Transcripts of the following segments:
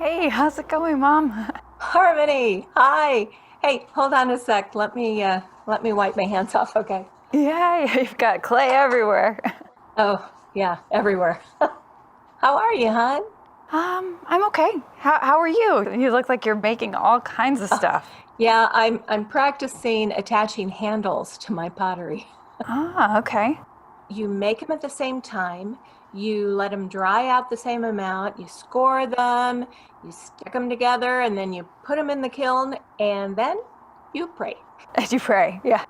Hey, how's it going, Mom? Harmony, hi. Hey, hold on a sec. Let me wipe my hands off, okay? Yeah, you've got clay everywhere. Oh, yeah, everywhere. How are you, hon? I'm okay. How are you? You look like you're making all kinds of stuff. Yeah, I'm practicing attaching handles to my pottery. Ah, okay. You make them at the same time. You let them dry out the same amount. You score them. You stick them together, and then you put them in the kiln, and then you pray. And you pray, yeah.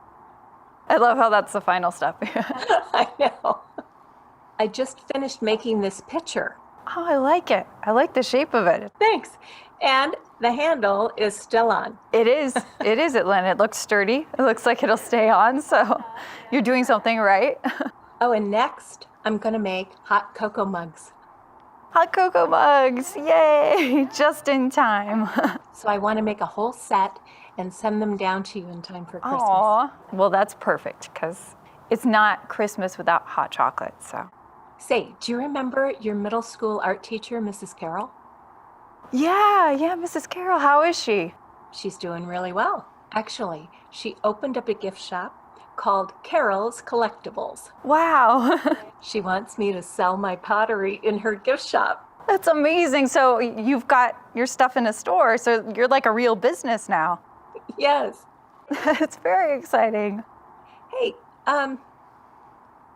I love how that's the final step. I know. I just finished making this picture. Oh, I like it. I like the shape of it. Thanks. And the handle is still on. It is, Lynn. It looks sturdy. It looks like it'll stay on, so you're doing something right. Oh, and next, I'm going to make hot cocoa mugs. Hot cocoa mugs, yay, just in time. So I want to make a whole set and send them down to you in time for Christmas. Aw, well, that's perfect, because it's not Christmas without hot chocolate, so. Say, do you remember your middle school art teacher, Mrs. Carroll? Yeah, Mrs. Carroll, how is she? She's doing really well. Actually, she opened up a gift shop called Carol's Collectibles. Wow, She wants me to sell my pottery in her gift shop. that's amazing. So you've got your stuff in a store, so you're like a real business now. Yes. It's very exciting. Hey,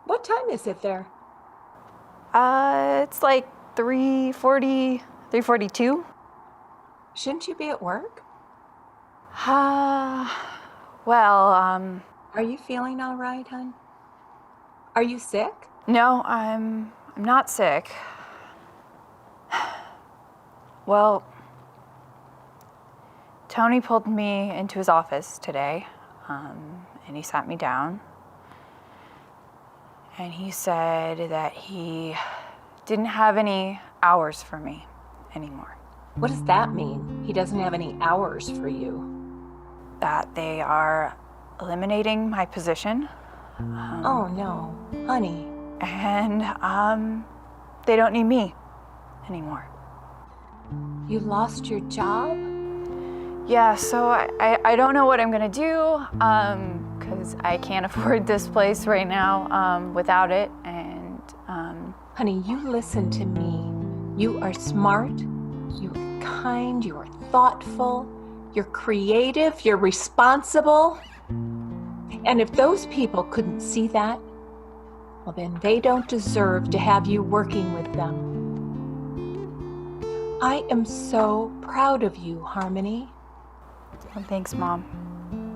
what time is it there? It's like 3:40, 3:42. Shouldn't you be at work? Well, Are you feeling all right, hon? Are you sick? no, I'm not sick. Well, Tony pulled me into his office today, and he sat me down. And he said that he didn't have any hours for me anymore. What does that mean? He doesn't have any hours for you. That they are eliminating my position. Oh no, honey. And they don't need me anymore. You lost your job? Yeah, so I don't know what I'm gonna do, because I can't afford this place right now without it. And Honey, you listen to me. You are smart, you're kind, you're thoughtful, you're creative, you're responsible. And if those people couldn't see that, well, then they don't deserve to have you working with them. I am so proud of you, Harmony. well, thanks, Mom.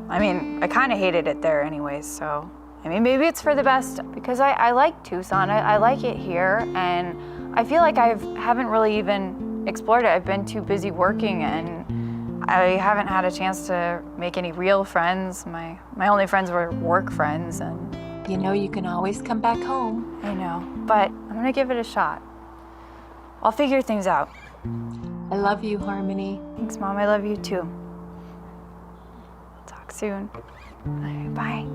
I mean, I kind of hated it there anyways, so I mean, maybe it's for the best, because I like Tucson. I like it here, and I feel like I haven't really even explored it. I've been too busy working, and I haven't had a chance to make any real friends. My only friends were work friends, and You know you can always come back home. I know, but I'm gonna give it a shot. I'll figure things out. I love you, Harmony. Thanks, Mom. I love you too. Talk soon. All right, bye.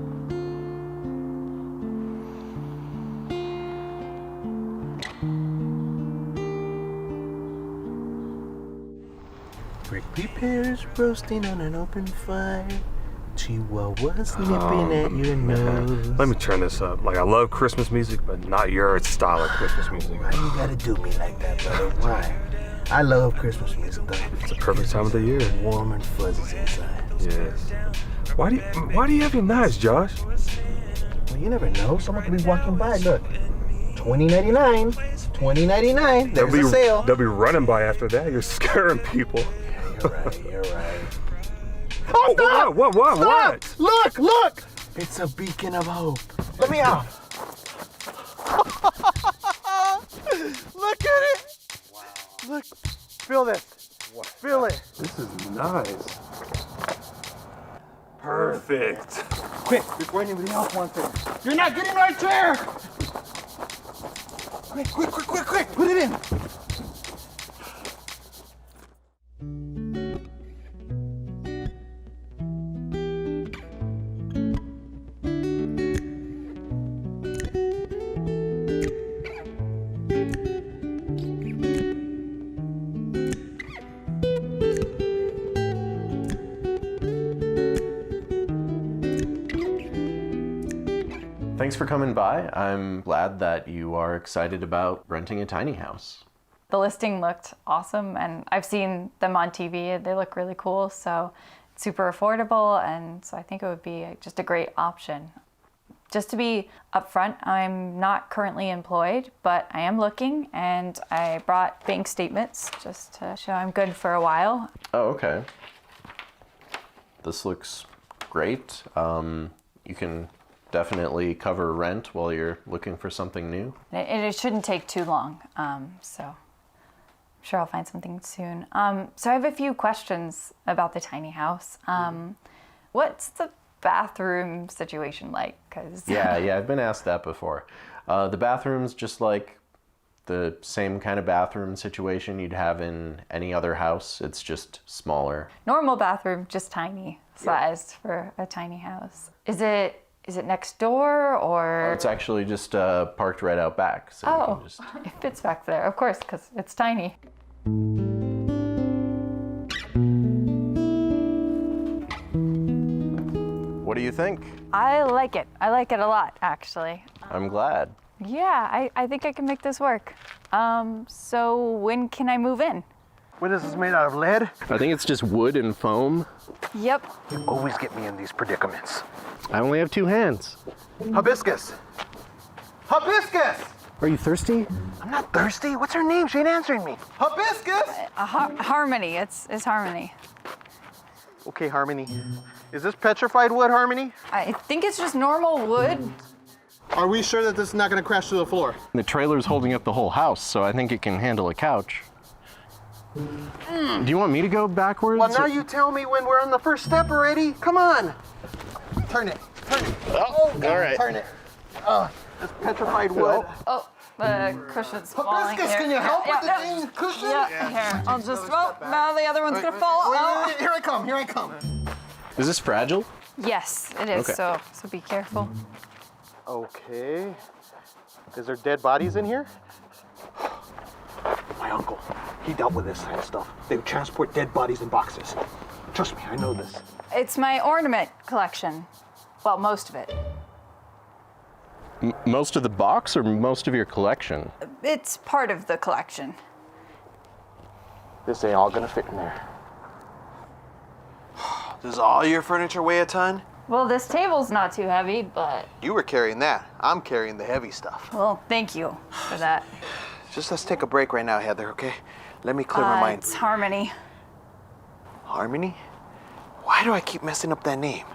Prickly pears roasting on an open fire. Chihuahuas nipping at your nose. Let me turn this up. Like, I love Christmas music, but not your style of Christmas music. Why you gotta do me like that, brother? Why? I love Christmas music, though. It's the perfect time of the year. Warm and fuzzy inside. Yes. Why do you have your knives, Josh? Well, you never know. Someone could be walking by. Look, $20.99. $20.99. There's a sale. They'll be running by after that. You're scaring people. You're right. You're right. Oh, Stop! what? Stop! Look! It's a beacon of hope. Let me out. Look at it. Wow. Look. Feel this. Wow. Feel it. This is nice. Perfect. Quick, before anybody else wants it. You're not getting my chair! Quick. Put it in. thanks for coming by. I'm glad that you are excited about renting a tiny house. The listing looked awesome, and I've seen them on TV. They look really cool, so it's super affordable, and so I think it would be just a great option. Just to be upfront, I'm not currently employed, but I am looking, and I brought bank statements just to show I'm good for a while. Oh, okay. This looks great. You can definitely cover rent while you're looking for something new. It shouldn't take too long, so I'm sure I'll find something soon. So I have a few questions about the tiny house. What's the bathroom situation like? 'Cause Yeah, I've been asked that before. The bathroom's just like the same kind of bathroom situation you'd have in any other house. It's just smaller. normal bathroom, just tiny sized for a tiny house. Is it next door or? It's actually just parked right out back. So you Oh, can just... it fits back there, of course, because it's tiny. What do you think? I like it. I like it a lot, actually. I'm glad. Yeah, I think I can make this work. So when can I move in? What is this made out of, lead? I think it's just wood and foam. Yep. You always get me in these predicaments. I only have 2 hands. Hibiscus! Hibiscus! Are you thirsty? I'm not thirsty. What's her name? She ain't answering me. Hibiscus! Harmony. It's Harmony. Okay, Harmony. Is this petrified wood, Harmony? I think it's just normal wood. Are we sure that this is not gonna crash to the floor? The trailer's holding up the whole house, so I think it can handle a couch. Do you want me to go backwards? Well, now you tell me when we're on the first step already. Come on. Turn it. Turn it. Oh, all right. Turn it. This petrified wood. Oh, the cushion's falling Hibiscus, here. can you help with the Yeah. dang cushion? Yeah, here. I'll just, now the other one's gonna fall. Wait, Oh. here I come. Here I come. Is this fragile? Yes, it is, Okay. so be careful. Okay. Is there dead bodies in here? My uncle, he dealt with this kind of stuff. They would transport dead bodies in boxes. Trust me, I know this. It's my ornament collection. Well, most of it. Most of the box or most of your collection? It's part of the collection. This ain't all gonna fit in there. Does all your furniture weigh a ton? Well, this table's not too heavy, but, You were carrying that. I'm carrying the heavy stuff. well, thank you for that. Just let's take a break right now, Heather, okay? Let me clear my mind. It's Harmony. Harmony? Why do I keep messing up that name?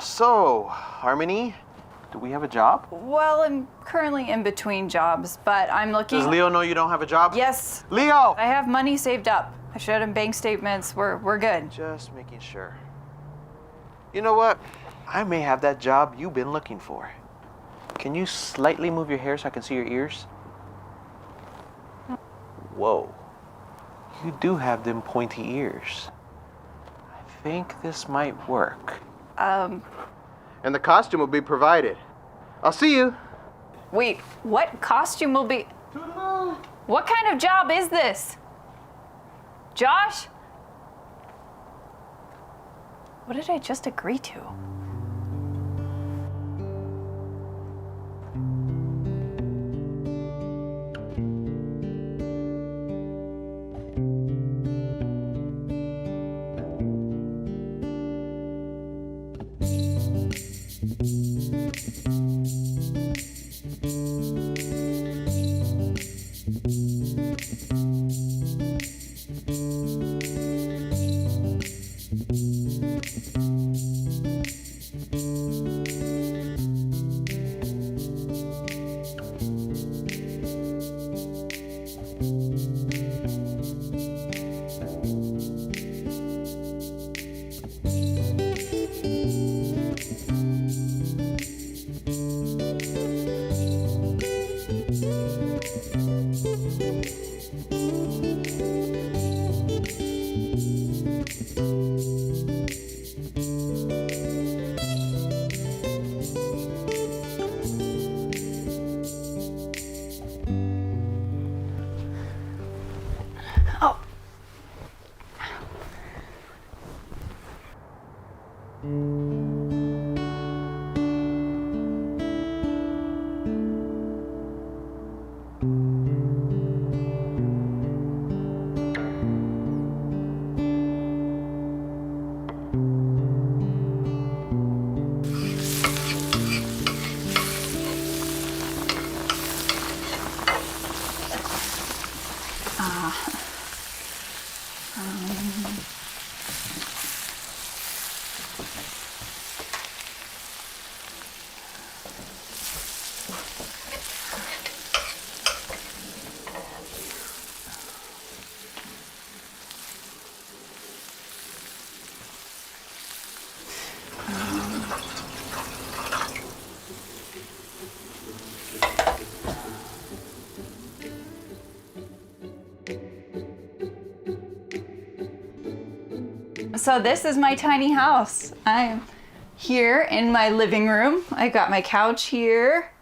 So, Harmony, do we have a job? Well, I'm currently in between jobs, but I'm looking. Does Leo know you don't have a job? Yes, Leo! I have money saved up. I showed him bank statements. We're good. Just making sure. You know what? I may have that job you've been looking for. Can you slightly move your hair so I can see your ears? Whoa. You do have them pointy ears. I think this might work. And the costume will be provided. I'll see you. Wait, what costume will be? What kind of job is this? Josh? What did I just agree to? So this is my tiny house. I'm here in my living room. I got my couch here.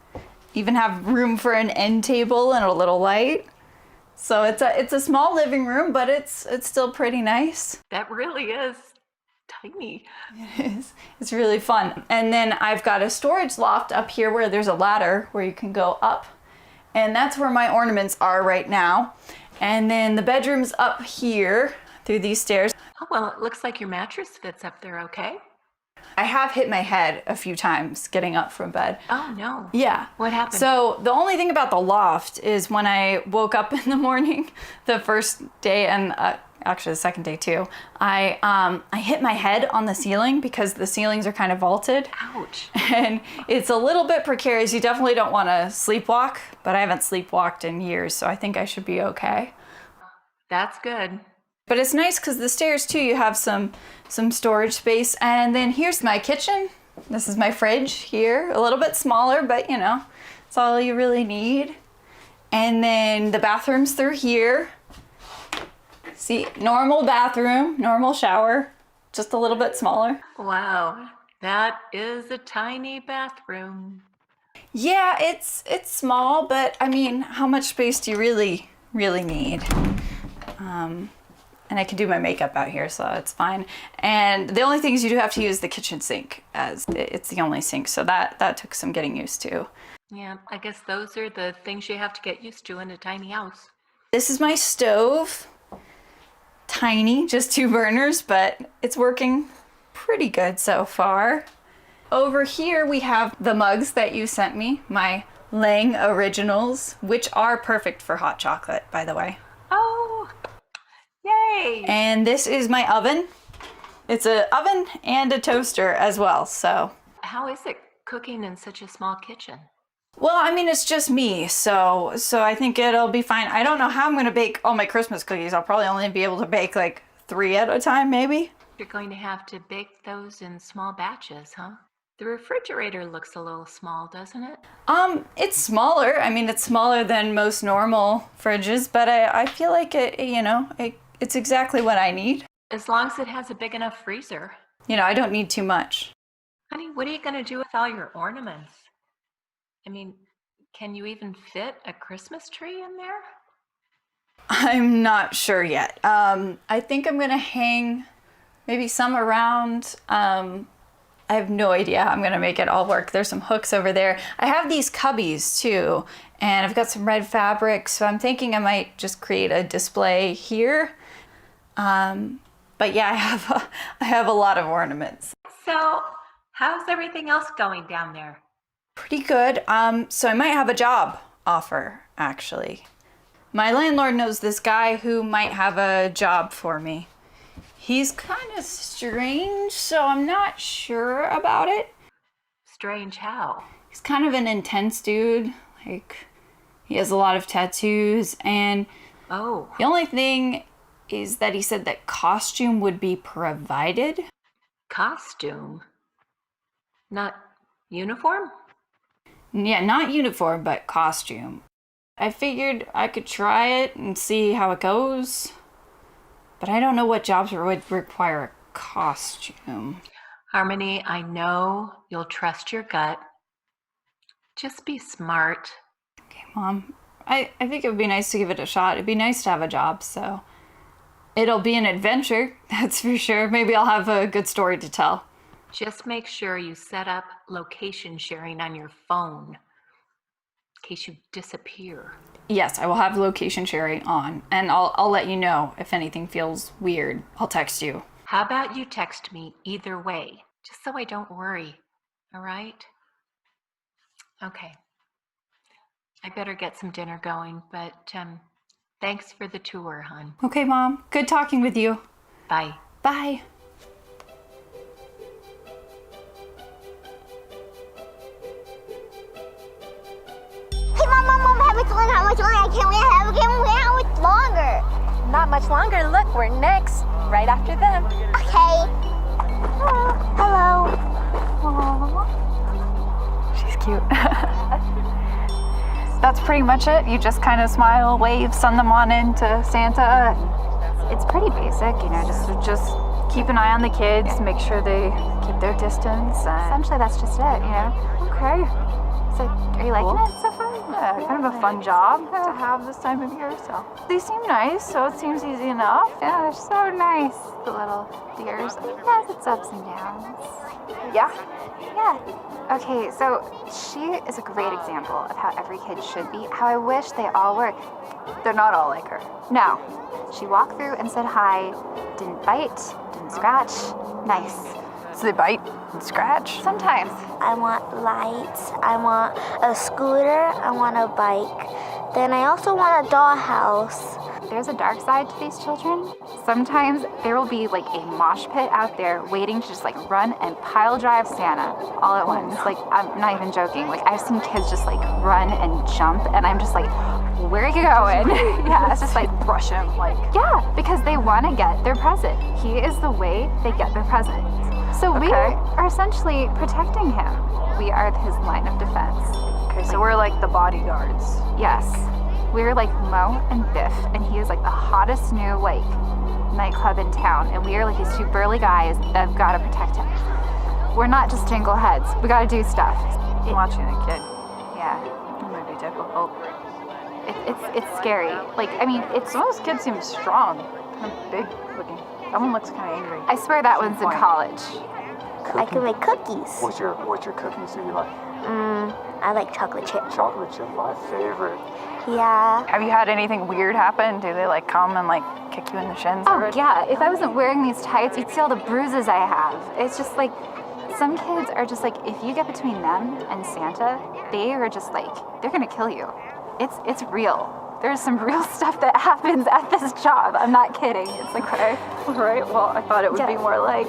Even have room for an end table and a little light. So it's a small living room, but it's still pretty nice. That really is tiny. It is. It's really fun. And then I've got a storage loft up here where there's a ladder where you can go up. And that's where my ornaments are right now. And then the bedroom's up here through these stairs. Oh, well, it looks like your mattress fits up there okay. I have hit my head a few times getting up from bed. Oh, no. Yeah. What happened? So the only thing about the loft is when I woke up in the morning, the first day and actually the second day too, I hit my head on the ceiling because the ceilings are kind of vaulted. Ouch. And it's a little bit precarious. You definitely don't want to sleepwalk, but I haven't sleepwalked in years, so I think I should be okay. That's good. But it's nice because the stairs too, you have some storage space. And then here's my kitchen. This is my fridge here, a little bit smaller, but you know, it's all you really need. And then the bathroom's through here. See, normal bathroom, normal shower, just a little bit smaller. Wow, that is a tiny bathroom. Yeah, it's small, but I mean, how much space do you really need? And I can do my makeup out here, so it's fine. And the only things you do have to use the kitchen sink, as it's the only sink, so that took some getting used to. Yeah, I guess those are the things you have to get used to in a tiny house. This is my stove. Tiny, just 2 burners, but it's working pretty good so far. Over here we have the mugs that you sent me, my Lang Originals, which are perfect for hot chocolate, by the way. Oh, yay! And this is my oven. It's an oven and a toaster as well, so. How is it cooking in such a small kitchen? Well, I mean, it's just me, so I think it'll be fine. I don't know how I'm gonna bake all my Christmas cookies. I'll probably only be able to bake like 3 at a time, maybe. You're going to have to bake those in small batches, huh? The refrigerator looks a little small, doesn't it? It's smaller. I mean, it's smaller than most normal fridges, but I feel like it's exactly what I need. As long as it has a big enough freezer. You know, I don't need too much. Honey, what are you going to do with all your ornaments? I mean, can you even fit a Christmas tree in there? I'm not sure yet. I think I'm gonna hang maybe some around. I have no idea how I'm gonna make it all work. There's some hooks over there. I have these cubbies too, and I've got some red fabric, so I'm thinking I might just create a display here. But yeah, I have a lot of ornaments. So, how's everything else going down there? Pretty good. So I might have a job offer, actually. My landlord knows this guy who might have a job for me. He's kind of strange, so I'm not sure about it. Strange how? He's kind of an intense dude. Like, he has a lot of tattoos, and Oh, the only thing is that he said that costume would be provided. costume? Not uniform? Yeah, not uniform, but costume. I figured I could try it and see how it goes, but I don't know what jobs would require a costume. Harmony, I know you'll trust your gut. Just be smart. Okay, Mom. I think it would be nice to give it a shot. It'd be nice to have a job, so it'll be an adventure, that's for sure. Maybe I'll have a good story to tell. Just make sure you set up location sharing on your phone in case you disappear. Yes, I will have location sharing on, and I'll let you know if anything feels weird. I'll text you. How about you text me either way, just so I don't worry, all right? Okay. I better get some dinner going, but thanks for the tour, hon. Okay, Mom. Good talking with you. Bye. Bye. Hey, Mom, how much longer? How much longer? Can we have a game? How much longer? Not much longer. Look, we're next, right after them. Okay. Hello. She's cute. That's pretty much it. You just kind of smile, wave, send them on into Santa. It's pretty basic, just keep an eye on the kids, make sure they keep their distance. Essentially, that's just it, you know? Okay. So, are you liking it so far? Yeah, kind of a fun job to have this time of year, so. They seem nice, so it seems easy enough. Yeah, they're so nice, the little deers. It has its ups and downs. Yeah. Yeah. Okay, so she is a great example of how every kid should be, how I wish they all were. They're not all like her. No. She walked through and said hi, didn't bite, didn't scratch. Nice. So they bite and scratch? Sometimes. I want lights, I want a scooter, I want a bike. Then I also want a dollhouse. There's a dark side to these children. Sometimes there will be like a mosh pit out there waiting to just like run and pile drive Santa all at once. Like, I'm not even joking. Like, I've seen kids just like run and jump, and I'm just like, where are you going? Yeah, it's just like, brush him, like. yeah, because they want to get their present. He is the way they get their present. So we Okay. are essentially protecting him. We are his line of defense. Okay, so we're like the bodyguards. Yes. We're like Mo and Biff, and he is like the hottest new like nightclub in town, and we are like these two burly guys that have got to protect him. We're not just jingle heads. We got to do stuff. Watching a kid. Yeah. It might be difficult. It's scary. Like, I mean, it's. Some of those kids seem strong. Kind of big looking. That one looks kind of angry. I swear that one's in point. college. I can make cookies. What's your cookies do you like? I like chocolate chip. Chocolate chip, my favorite. Yeah. Have you had anything weird happen? Do they like come and like kick you in the shins? Oh already? yeah. If I wasn't wearing these tights, you'd see all the bruises I have. It's just like. Some kids are just like, if you get between them and Santa, they are just like, they're gonna kill you. It's real. There's some real stuff that happens at this job. I'm not kidding. It's like, Okay. All right. Well, I thought it would be Yeah. more like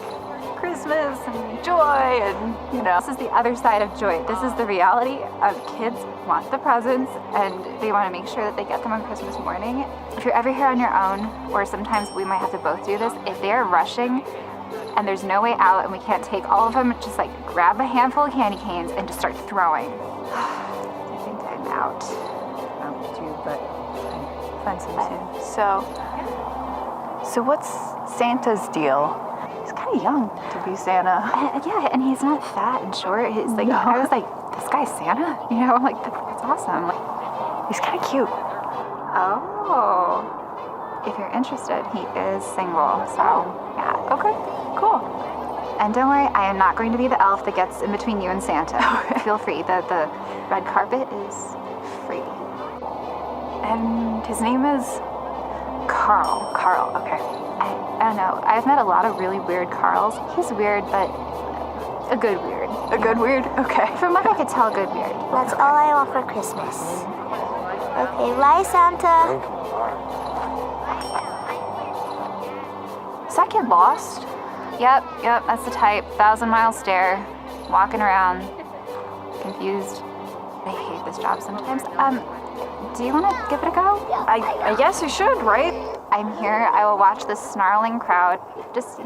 Christmas and joy and, you know. this is the other side of joy. This is the reality of kids want the presents and they want to make sure that they get them on Christmas morning. If you're ever here on your own, or sometimes we might have to both do this, if they are rushing and there's no way out and we can't take all of them, just like grab a handful of candy canes and just start throwing. I think I'm out. Not too, but I'm find some soon. So what's Santa's deal? He's kind of young to be Santa. Yeah, and he's not fat and short. He's like, No. I was like, this guy's Santa? You know, I'm like, that's awesome. Like, He's kind of cute. oh. If you're interested, he is single, so yeah. Okay, cool. And don't worry, I am not going to be the elf that gets in between you and Santa. Feel free. The red carpet is free. And his name is Carl. Carl, okay. I don't know. I've met a lot of really weird Carls. He's weird, but a good weird. A good weird? Okay. From what I could tell, good weird. That's all I want for Christmas. Okay, bye, Santa. Is that kid lost? Yep, that's the type. 1,000-mile stare, walking around, confused. I hate this job sometimes. Do you want to give it a go? I guess you should, right? I'm here. I will watch this snarling crowd. Just,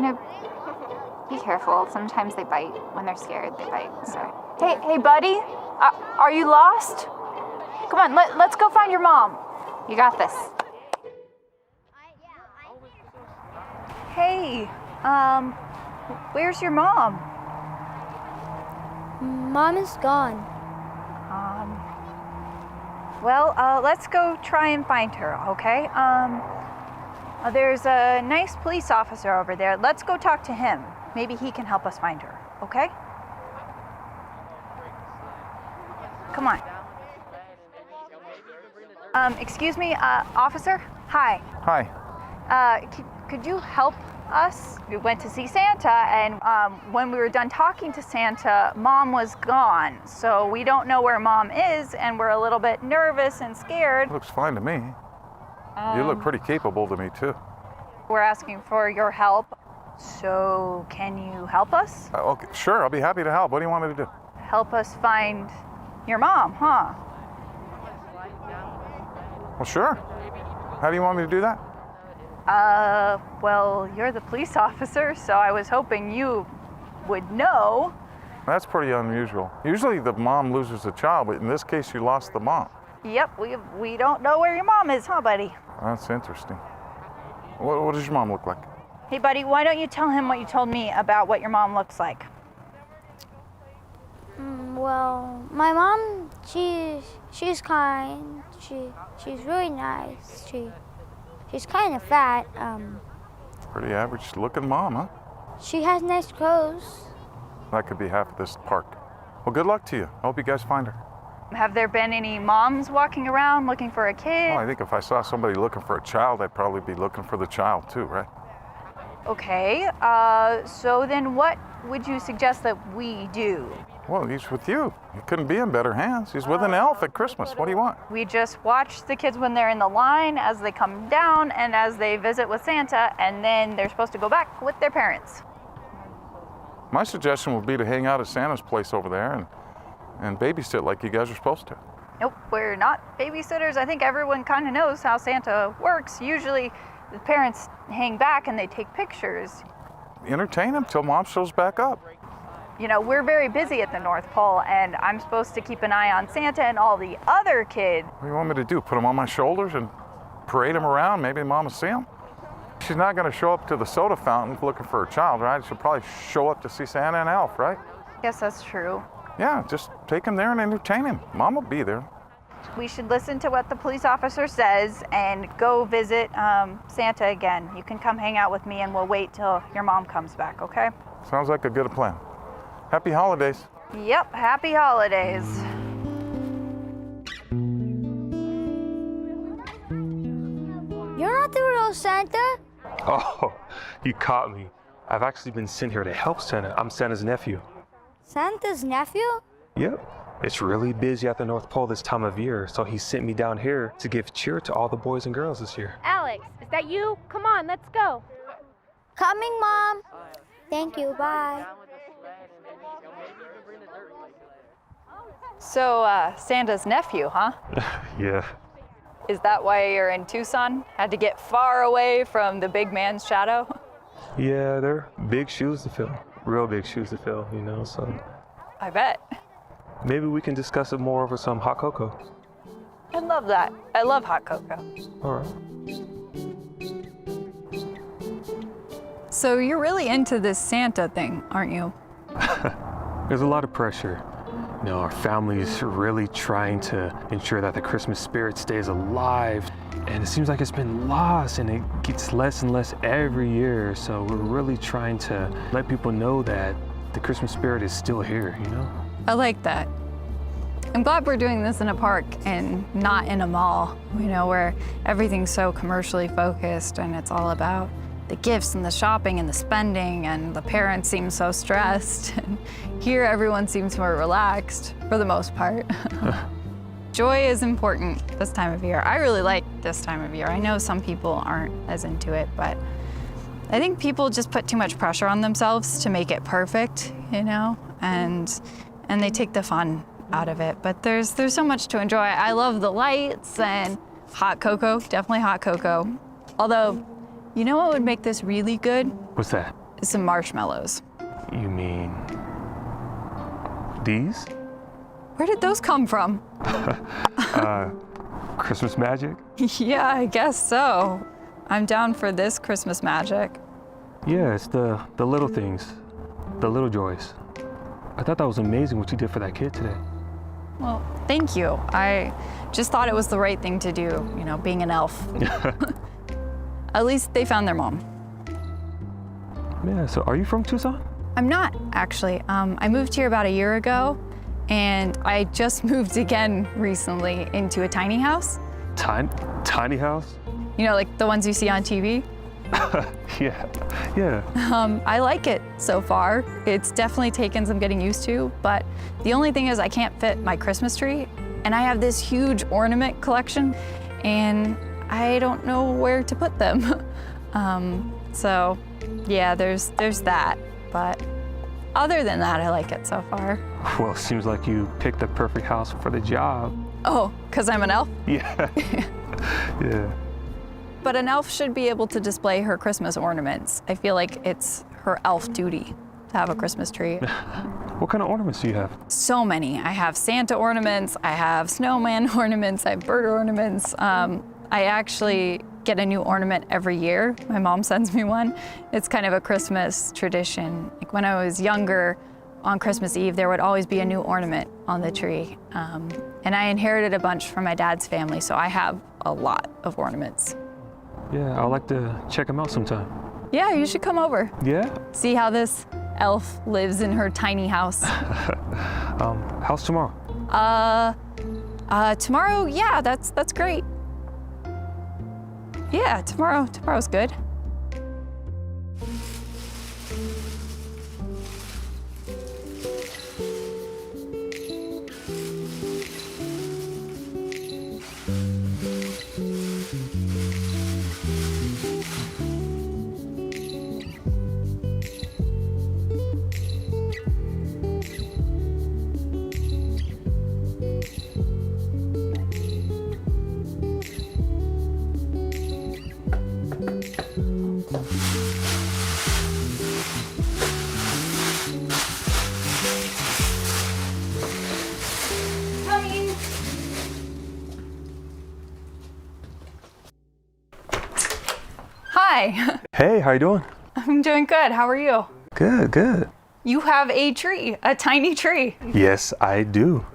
be careful. Sometimes they bite. When they're scared, they bite. So, Hey, buddy. Are you lost? Come on, let's go find your mom. you got this. Hey, where's your mom? Mom is gone. Well, let's go try and find her, okay? There's a nice police officer over there. Let's go talk to him. Maybe he can help us find her, okay? Come on. Excuse me, officer? Hi. Hi. Could you help us? We went to see Santa, and when we were done talking to Santa, Mom was gone. So we don't know where Mom is, and we're a little bit nervous and scared. Looks fine to me. You look pretty capable to me, too. We're asking for your help. So can you help us? Okay, sure, I'll be happy to help. What do you want me to do? Help us find your mom, huh? Well, sure. How do you want me to do that? Well, you're the police officer, so I was hoping you would know. That's pretty unusual. Usually the mom loses the child, but in this case you lost the mom. Yep, we don't know where your mom is, huh, buddy? That's interesting. What does your mom look like? Hey, buddy, why don't you tell him what you told me about what your mom looks like? Well, my mom, she's kind. She's really nice. She's kind of fat. Pretty average looking mom, huh? She has nice clothes. That could be half of this park. Well, good luck to you. I hope you guys find her. Have there been any moms walking around looking for a kid? Well, I think if I saw somebody looking for a child, I'd probably be looking for the child too, right? Okay, so then what would you suggest that we do? Well, he's with you. He couldn't be in better hands. He's with an elf at Christmas. What do you want? We just watch the kids when they're in the line, as they come down, and as they visit with Santa, and then they're supposed to go back with their parents. My suggestion would be to hang out at Santa's place over there and babysit like you guys are supposed to. Nope, we're not babysitters. I think everyone kind of knows how Santa works. Usually the parents hang back and they take pictures. Entertain him till Mom shows back up. You know, we're very busy at the North Pole, and I'm supposed to keep an eye on Santa and all the other kids. What do you want me to do? Put him on my shoulders and parade him around? Maybe Mom will see him? She's not going to show up to the soda fountain looking for her child, right? She'll probably show up to see Santa and Elf, right? Guess that's true. Yeah, just take him there and entertain him. Mom will be there. We should listen to what the police officer says and go visit Santa again. You can come hang out with me, and we'll wait till your mom comes back, okay? Sounds like a good plan. Happy holidays. Yep, happy holidays. You're not the real Santa? Oh, you caught me. I've actually been sent here to help Santa. I'm Santa's nephew. Santa's nephew? Yep. It's really busy at the North Pole this time of year, so he sent me down here to give cheer to all the boys and girls this year. Alex, is that you? Come on, let's go. Coming, Mom. Thank you, bye. So, Santa's nephew, huh? Yeah. Is that why you're in Tucson? Had to get far away from the big man's shadow? Yeah, they're big shoes to fill. Real big shoes to fill, you know, so. I bet. Maybe we can discuss it more over some hot cocoa. I love that. I love hot cocoa. All right. So you're really into this Santa thing, aren't you? There's a lot of pressure. You know, our family's really trying to ensure that the Christmas spirit stays alive. And it seems like it's been lost, and it gets less and less every year. So we're really trying to let people know that the Christmas spirit is still here, you know? I like that. I'm glad we're doing this in a park and not in a mall, you know, where everything's so commercially focused and it's all about the gifts and the shopping and the spending, and the parents seem so stressed. And here everyone seems more relaxed for the most part. Joy is important this time of year. I really like this time of year. I know some people aren't as into it, but I think people just put too much pressure on themselves to make it perfect, you know, and they take the fun out of it. But there's so much to enjoy. I love the lights and hot cocoa, definitely hot cocoa. Although, you know what would make this really good? What's that? Some marshmallows. You mean these? Where did those come from? Christmas magic? Yeah, I guess so. I'm down for this Christmas magic. Yeah, it's the little things, the little joys. I thought that was amazing what you did for that kid today. Well, thank you. I just thought it was the right thing to do, you know, being an elf. At least they found their mom. Yeah, so are you from Tucson? I'm not, actually. I moved here about a year ago, and I just moved again recently into a tiny house. Tiny house? You know, like the ones you see on TV? Yeah. I like it so far. It's definitely taken some getting used to, but the only thing is I can't fit my Christmas tree, and I have this huge ornament collection, and I don't know where to put them. So yeah, there's that, but other than that, I like it so far. Well, it seems like you picked the perfect house for the job. Oh, 'cause I'm an elf? Yeah. Yeah. But an elf should be able to display her Christmas ornaments. I feel like it's her elf duty to have a Christmas tree. What kind of ornaments do you have? So many. I have Santa ornaments, I have snowman ornaments, I have bird ornaments. I actually get a new ornament every year. My mom sends me one. It's kind of a Christmas tradition. Like when I was younger, on Christmas Eve, there would always be a new ornament on the tree. And I inherited a bunch from my dad's family, so I have a lot of ornaments. Yeah, I'd like to check them out sometime. Yeah, you should come over. Yeah? See how this elf lives in her tiny house. How's tomorrow? Tomorrow, yeah, that's great. Yeah, tomorrow's good. Hi. Hey, how you doing? I'm doing good. How are you? Good, good. You have a tree, a tiny tree. Yes, I do.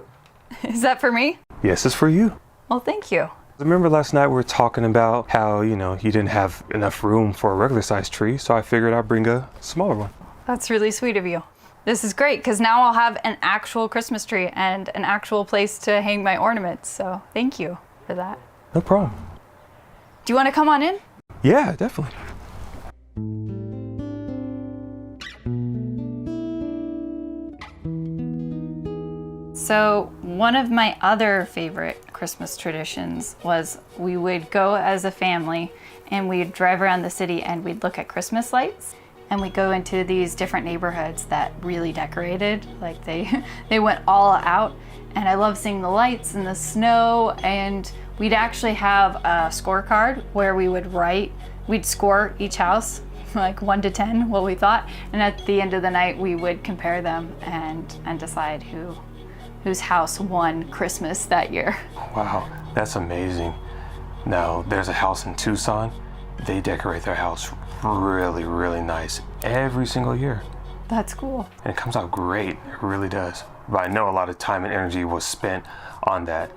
Is that for me? Yes, it's for you. Well, thank you. Remember last night we were talking about how, you didn't have enough room for a regular sized tree, so I figured I'd bring a smaller one. That's really sweet of you. This is great because now I'll have an actual Christmas tree and an actual place to hang my ornaments. So thank you for that. No problem. Do you want to come on in? Yeah, definitely. So one of my other favorite Christmas traditions was we would go as a family and we'd drive around the city and we'd look at Christmas lights. And we go into these different neighborhoods that really decorated, like they went all out. And I love seeing the lights and the snow. And we'd actually have a scorecard where we'd score each house, like 1 to 10, what we thought. And at the end of the night, we would compare them and decide whose house won Christmas that year. Wow, that's amazing. Now, there's a house in Tucson. They decorate their house really, really nice every single year. That's cool. And it comes out great, it really does. But I know a lot of time and energy was spent on that.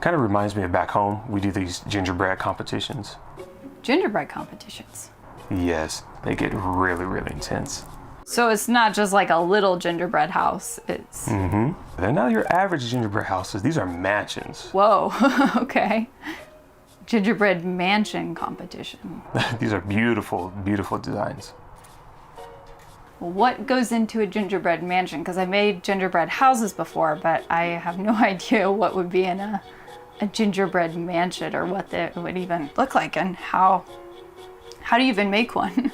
Kind of reminds me of back home, we do these gingerbread competitions. Gingerbread competitions? Yes, they get really, really intense. So it's not just like a little gingerbread house, it's... Mm-hmm. They're not your average gingerbread houses, these are mansions. Whoa, okay. Gingerbread mansion competition. These are beautiful, beautiful designs. What goes into a gingerbread mansion? Because I made gingerbread houses before, but I have no idea what would be in a gingerbread mansion or what it would even look like and how do you even make one?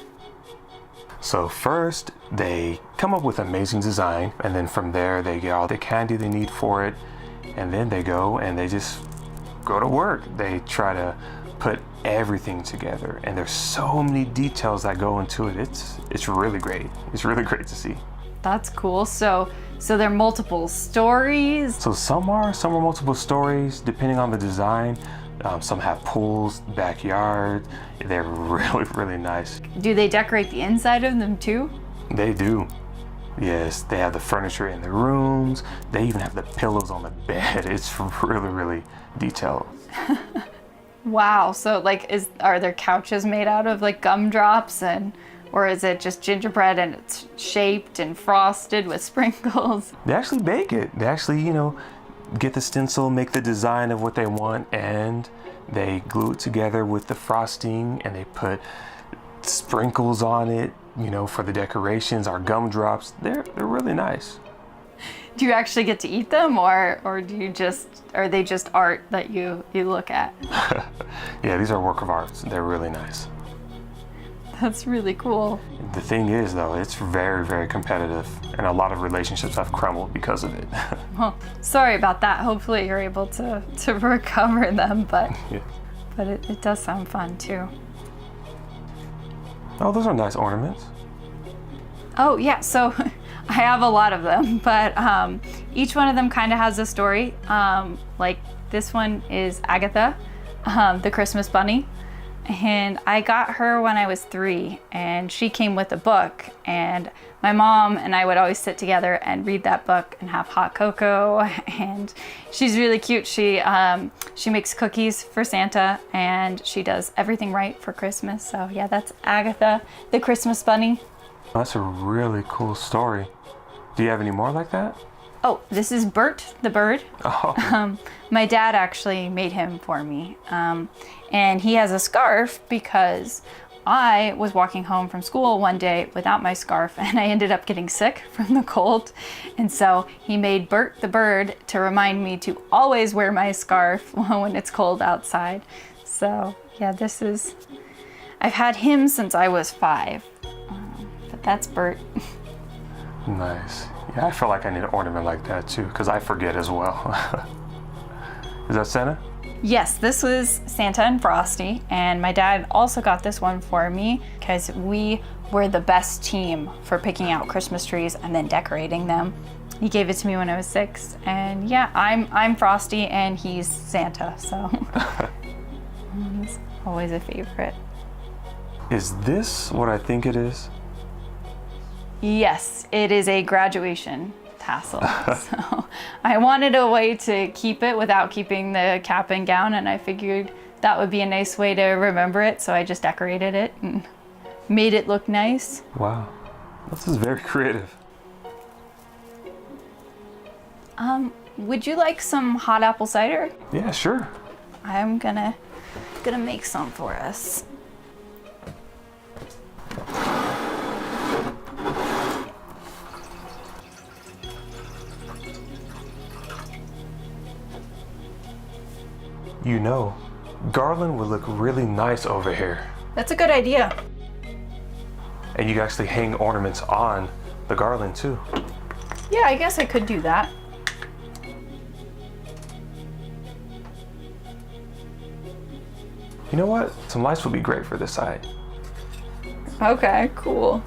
So first, they come up with an amazing design, and then from there they get all the candy they need for it, and then they go and they just go to work. They try to put everything together, and there's so many details that go into it. It's really great. It's really great to see. That's cool. So there are multiple stories. So some are multiple stories depending on the design. Some have pools, backyard. They're really, really nice. Do they decorate the inside of them too? They do. Yes, they have the furniture in the rooms. They even have the pillows on the bed. It's really, really detailed. Wow. So are there couches made out of like gumdrops or is it just gingerbread and it's shaped and frosted with sprinkles? They actually bake it. They actually, get the stencil, make the design of what they want, and they glue it together with the frosting and they put sprinkles on it, for the decorations, our gumdrops. They're really nice. Do you actually get to eat them or are they just art that you look at? Yeah, these are work of art. They're really nice. That's really cool. The thing is, though, it's very, very competitive, and a lot of relationships have crumbled because of it. Well, sorry about that. Hopefully you're able to recover them, but yeah. But it does sound fun, too. Oh, those are nice ornaments. Oh, yeah, so I have a lot of them, but each one of them kind of has a story. Like this one is Agatha, the Christmas bunny. and I got her when I was 3, and she came with a book, and my mom and I would always sit together and read that book and have hot cocoa, and she's really cute. She makes cookies for Santa, and she does everything right for Christmas. So yeah, that's Agatha, the Christmas bunny. That's a really cool story. Do you have any more like that? Oh, this is Bert the bird. Oh. My dad actually made him for me. And he has a scarf because I was walking home from school one day without my scarf and I ended up getting sick from the cold. And so he made Bert the bird to remind me to always wear my scarf when it's cold outside. So yeah, I've had him since I was 5. But that's Bert. Nice. Yeah, I feel like I need an ornament like that too, because I forget as well. Is that Santa? Yes, this was Santa and Frosty, and my dad also got this one for me because we were the best team for picking out Christmas trees and then decorating them. He gave it to me when I was 6, and yeah, I'm Frosty and he's Santa, so he's always a favorite. Is this what I think it is? Yes, it is a graduation tassel. So I wanted a way to keep it without keeping the cap and gown, and I figured that would be a nice way to remember it, so I just decorated it and made it look nice. Wow, this is very creative. Would you like some hot apple cider? Yeah, sure. I'm gonna make some for us. You know, garland would look really nice over here. That's a good idea. And you can actually hang ornaments on the garland too. Yeah, I guess I could do that. You know what? Some lights would be great for this side. Okay, cool.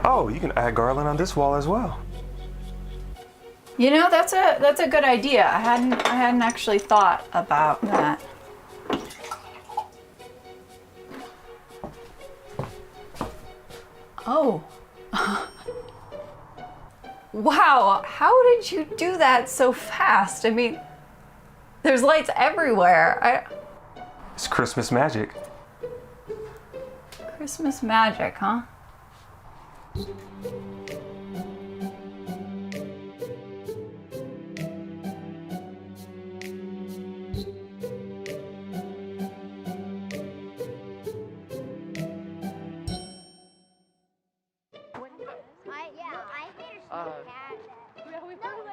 Oh, you can add garland on this wall as well. You know, that's a good idea. I hadn't actually thought about that. Oh. Wow, how did you do that so fast? I mean, there's lights everywhere. It's Christmas magic. Christmas magic, huh?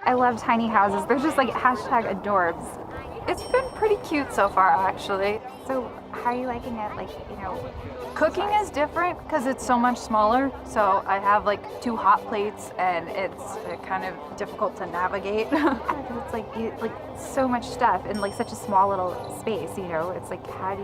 I love tiny houses. They're just like #adorbs. It's been pretty cute so far, actually. So how are you liking it? Like, you know, Cooking is different because it's so much smaller. So I have like 2 hot plates and it's kind of difficult to navigate. because it's like so much stuff in like such a small little space. You know, it's like how do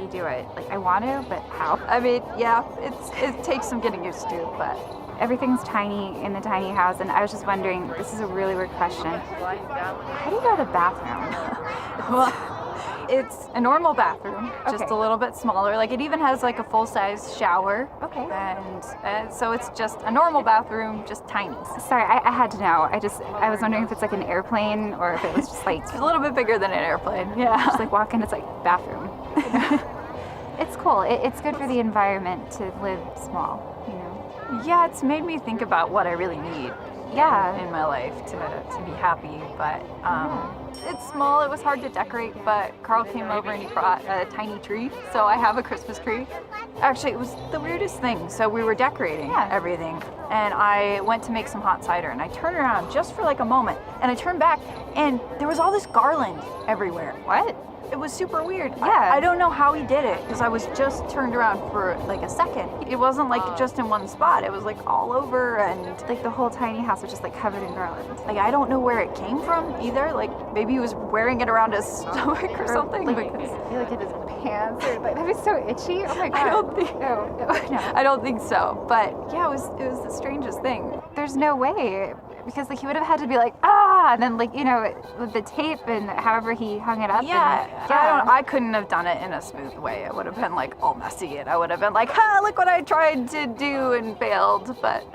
you do it? Like I want to, but how? I mean, yeah, it takes some getting used to, but Everything's tiny in the tiny house, and I was just wondering, this is a really weird question. How do you go to the bathroom? well, it's a normal bathroom, just Okay. a little bit smaller. Like it even has like a full-size shower. Okay. And so it's just a normal bathroom, just tiny. Sorry, I had to know. I was wondering if it's like an airplane or if it was just like It's a little bit bigger than an airplane. Yeah. just like walk in, it's like bathroom. It's cool. It's good for the environment to live small, you know. Yeah, it's made me think about what I really need Yeah. in my life to be happy. But it's small. It was hard to decorate, but Carl came over and he brought a tiny tree. So I have a Christmas tree. Actually, it was the weirdest thing. So we were decorating everything, and I went to make some hot cider, and I turned around just for like a moment, and I turned back, and there was all this garland everywhere. What? It was super weird. Yeah. I don't know how he did it because I was just turned around for like a second. It wasn't like just in one spot. It was like all over, and Like the whole tiny house was just like covered in garland. like I don't know where it came from either. Like maybe he was wearing it around his stomach or something. Like, because like in his pants or like that'd be so itchy. Oh my god. I don't think No. I don't think so. But yeah, it was the strangest thing. There's no way because like he would have had to be like, ah, Yeah, and then like, you know, with the tape and however he hung it up. Yeah, And, I couldn't have done it in a smooth way. It would have been like all messy, and I would have been like, ha, look what I tried to do and failed, but.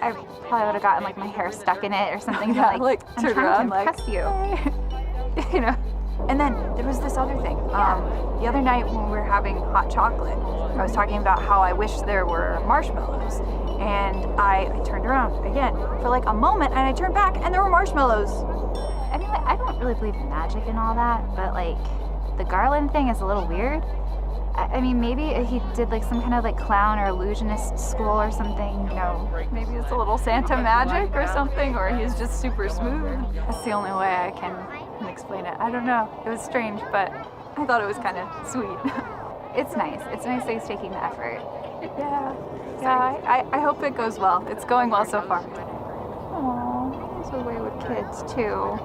I probably would have gotten like my hair stuck in it or something. Yeah, like I'm turn trying around, to impress you. You know. And then there was this other thing. The other night when we were having hot chocolate, I was talking about how I wish there were marshmallows. And I turned around again for like a moment, and I turned back and there were marshmallows. I mean, I don't really believe in magic and all that, but like the garland thing is a little weird. I mean, maybe he did like some kind of like clown or illusionist school or something, you know. Maybe it's a little Santa magic or something, or he's just super smooth. That's the only way I can explain it. I don't know. It was strange, but I thought it was kind of sweet. It's nice. It's nice that he's taking the effort. Yeah, I hope it goes well. It's going well so far. Aww, he's away with kids too.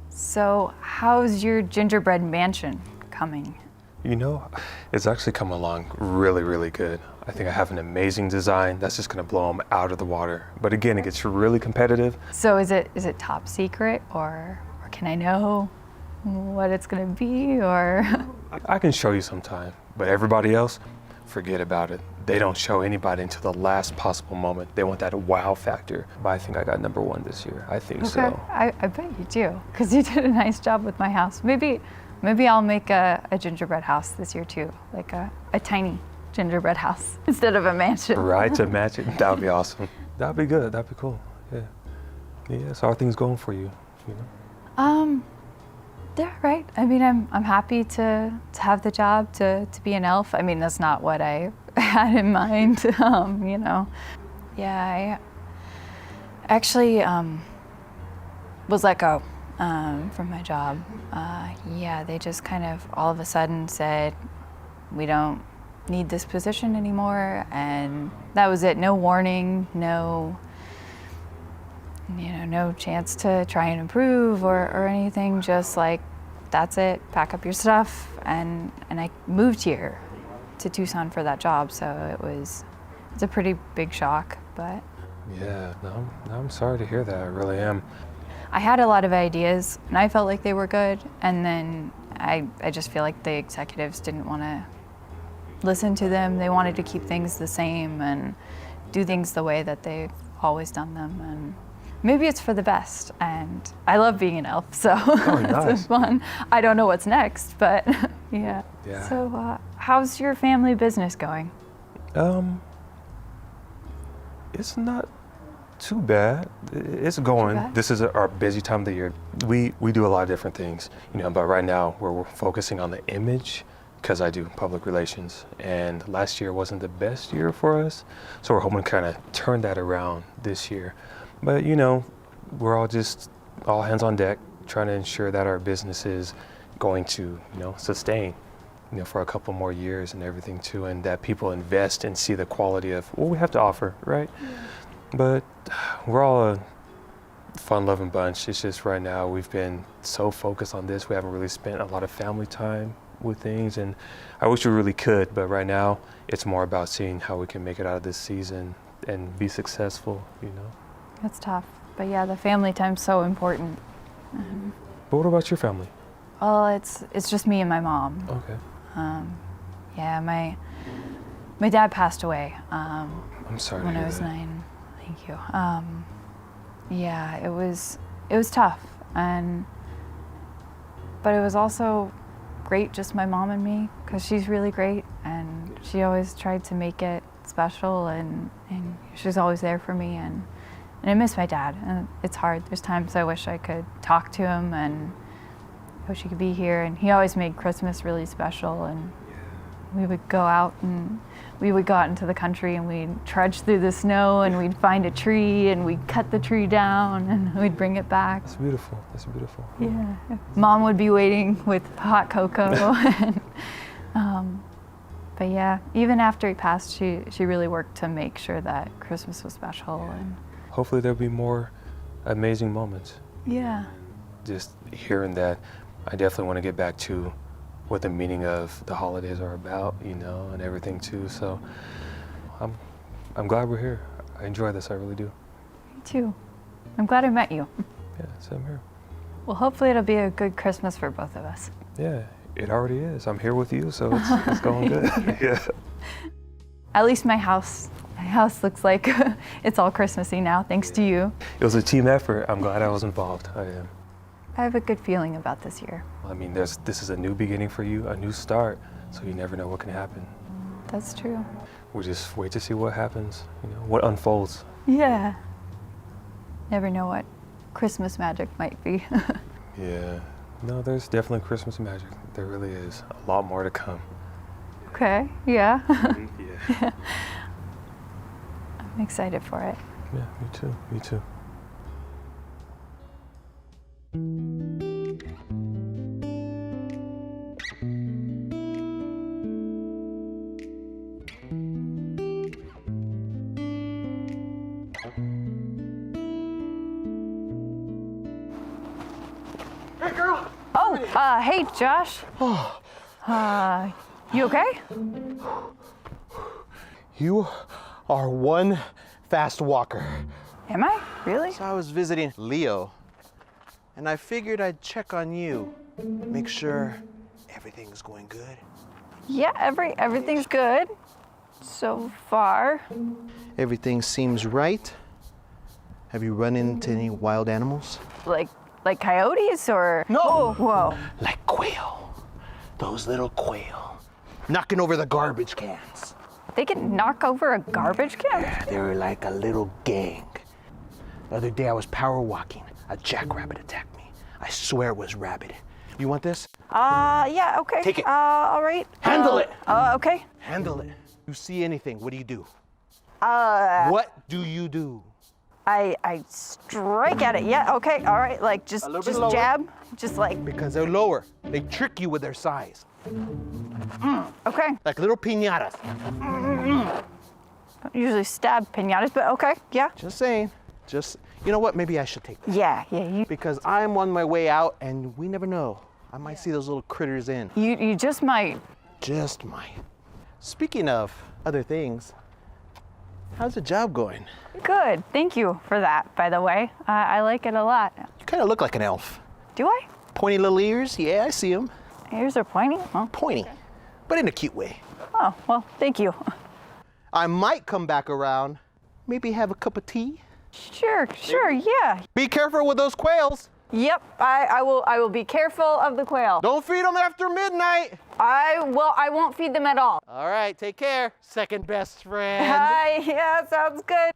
So, how's your gingerbread mansion coming? You know, it's actually come along really, really good. I think I have an amazing design that's just gonna blow them out of the water. But again, it gets really competitive. So is it top secret, or can I know what it's gonna be, or? I can show you sometime, but everybody else, forget about it. They don't show anybody until the last possible moment. They want that wow factor. But I think I got #1 this year. I think so. I bet you do, because you did a nice job with my house. Maybe I'll make a gingerbread house this year too, like a tiny gingerbread house instead of a mansion. Right, to match it. That would be awesome. That'd be good. That'd be cool. Yeah. Yeah. So how are things going for you? You know? Yeah, right. I mean, I'm happy to have the job to be an elf. I mean, that's not what I had in mind. You know. Yeah, I actually was let go from my job. Yeah, they just kind of all of a sudden said, we don't need this position anymore, and that was it. No warning, no chance to try and improve or anything. Just like, that's it, pack up your stuff. And I moved here to Tucson for that job, so it's a pretty big shock, but. Yeah, no, I'm sorry to hear that, I really am. I had a lot of ideas, and I felt like they were good, and then I just feel like the executives didn't want to listen to them. They wanted to keep things the same and do things the way that they've always done them, and maybe it's for the best, and I love being an elf, so nice. It's fun. I don't know what's next, but yeah. Yeah. So how's your family business going? It's not too bad. It's going. bad? This is our busy time of the year. We do a lot of different things, you know, but right now we're focusing on the image because I do public relations, and last year wasn't the best year for us, so we're hoping to kind of turn that around this year. But you know, we're all hands on deck, trying to ensure that our business is going to, sustain, for a couple more years and everything too, and that people invest and see the quality of what we have to offer, right? Yeah. But we're all a fun-loving bunch. It's just right now we've been so focused on this, we haven't really spent a lot of family time with things, and I wish we really could, but right now it's more about seeing how we can make it out of this season and be successful, It's tough, but yeah, the family time's so important. Mm-hmm. But what about your family? Well, it's just me and my mom. Okay. Yeah, my dad passed away. I'm sorry when to hear I was that. 9. Thank you. Yeah, it was tough, but it was also great, just my mom and me, because she's really great, and she always tried to make it special, and she's always there for me, and I miss my dad, and it's hard. There's times I wish I could talk to him, and I wish he could be here, and he always made Christmas really special, and we would go out into the country, and we'd trudge through the snow, and we'd find a tree, and we'd cut the tree down, and we'd bring it back. That's beautiful. That's beautiful. Yeah. Mom would be waiting with hot cocoa. And, but yeah, even after he passed, she really worked to make sure that Christmas was special. Yeah. And hopefully there'll be more amazing moments. yeah. just hearing that, I definitely want to get back to what the meaning of the holidays are about, you know, and everything too. So I'm glad we're here. I enjoy this, I really do. Me too. I'm glad I met you. Yeah, same here. Well, hopefully it'll be a good Christmas for both of us. Yeah, it already is. I'm here with you, so it's going good. Yeah. At least my house looks like it's all Christmassy now, thanks to you. It was a team effort. I'm glad I was involved. I am. I have a good feeling about this year. I mean, this is a new beginning for you, a new start, so you never know what can happen. That's true. We'll just wait to see what happens, you know, what unfolds. Yeah. Never know what Christmas magic might be. Yeah. No, there's definitely Christmas magic. There really is. A lot more to come. Okay, yeah. Yeah. I'm excited for it. Yeah, me too. Me too. Oh, hey, Josh. You okay? You are one fast walker. Am I? Really? So I was visiting Leo, and I figured I'd check on you, make sure everything's going good. Yeah, everything's good so far. Everything seems right. Have you run into any wild animals? Like coyotes or? No. Oh, whoa. Like quail. Those little quail. Knocking over the garbage cans. They can knock over a garbage can? Yeah, they were like a little gang. The other day I was power walking. A jackrabbit attacked me. I swear it was rabid. You want this? Yeah, okay. Take it. All right. Handle it. Okay. Handle it. You see anything, what do? What do you do? I strike at it. Yeah, okay, all right. Like just lower. jab. Just like, Because they're lower. They trick you with their size. okay. Like little piñatas. Don't usually stab piñatas, but okay, yeah. Just saying. You know what? Maybe I should take this. Yeah, you Because I'm on my way out and we never know. I might see those little critters in. you just might. Just might. Speaking of other things, how's the job going? Good. Thank you for that, by the way. I like it a lot. You kind of look like an elf. Do I? Pointy little ears. Yeah, I see them. Ears are pointy? Oh. Pointy, but in a cute way. Oh, well, thank you. I might come back around. Maybe have a cup of tea. Sure, yeah. Be careful with those quails. Yep, I will be careful of the quail. Don't feed them after midnight. I won't feed them at all. All right, take care. Second best friend. Hi, yeah, sounds good.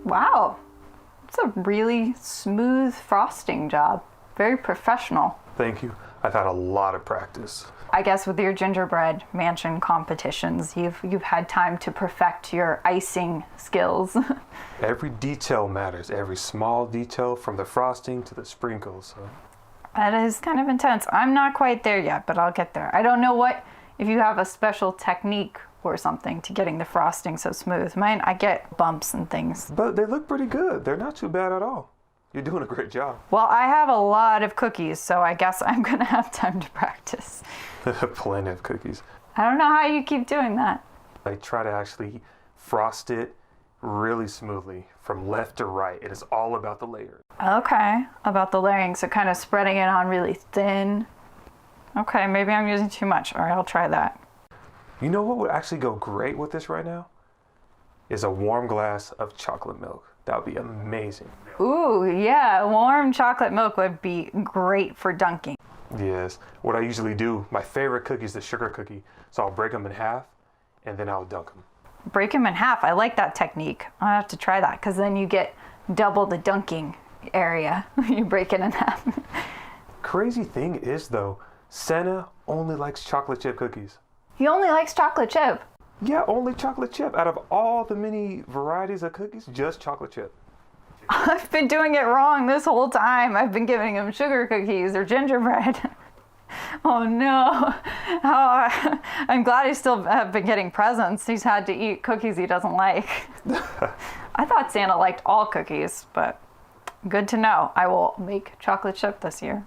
Wow, it's a really smooth frosting job. Very professional. Thank you. I've had a lot of practice. I guess with your gingerbread mansion competitions, you've had time to perfect your icing skills. Every detail matters, every small detail from the frosting to the sprinkles. So. That is kind of intense. I'm not quite there yet, but I'll get there. I don't know if you have a special technique or something to getting the frosting so smooth. Mine, I get bumps and things. But they look pretty good. They're not too bad at all. You're doing a great job. Well, I have a lot of cookies, so I guess I'm gonna have time to practice. Plenty of cookies. I don't know how you keep doing that. I try to actually frost it really smoothly from left to right. It is all about the layers. Okay, about the layering, so kind of spreading it on really thin. Okay, maybe I'm using too much. All right, I'll try that. You know what would actually go great with this right now? Is a warm glass of chocolate milk. That would be amazing. Ooh, yeah, warm chocolate milk would be great for dunking. Yes. What I usually do, my favorite cookie is the sugar cookie. So I'll break them in half and then I'll dunk them. Break them in half. I like that technique. I'll have to try that because then you get double the dunking area. You break it in half. Crazy thing is though, Santa only likes chocolate chip cookies. He only likes chocolate chip. Yeah, only chocolate chip. Out of all the many varieties of cookies, just chocolate chip. I've been doing it wrong this whole time. I've been giving him sugar cookies or gingerbread. Oh no. Oh, I'm glad I still have been getting presents. He's had to eat cookies he doesn't like. I thought Santa liked all cookies, but good to know. I will make chocolate chip this year.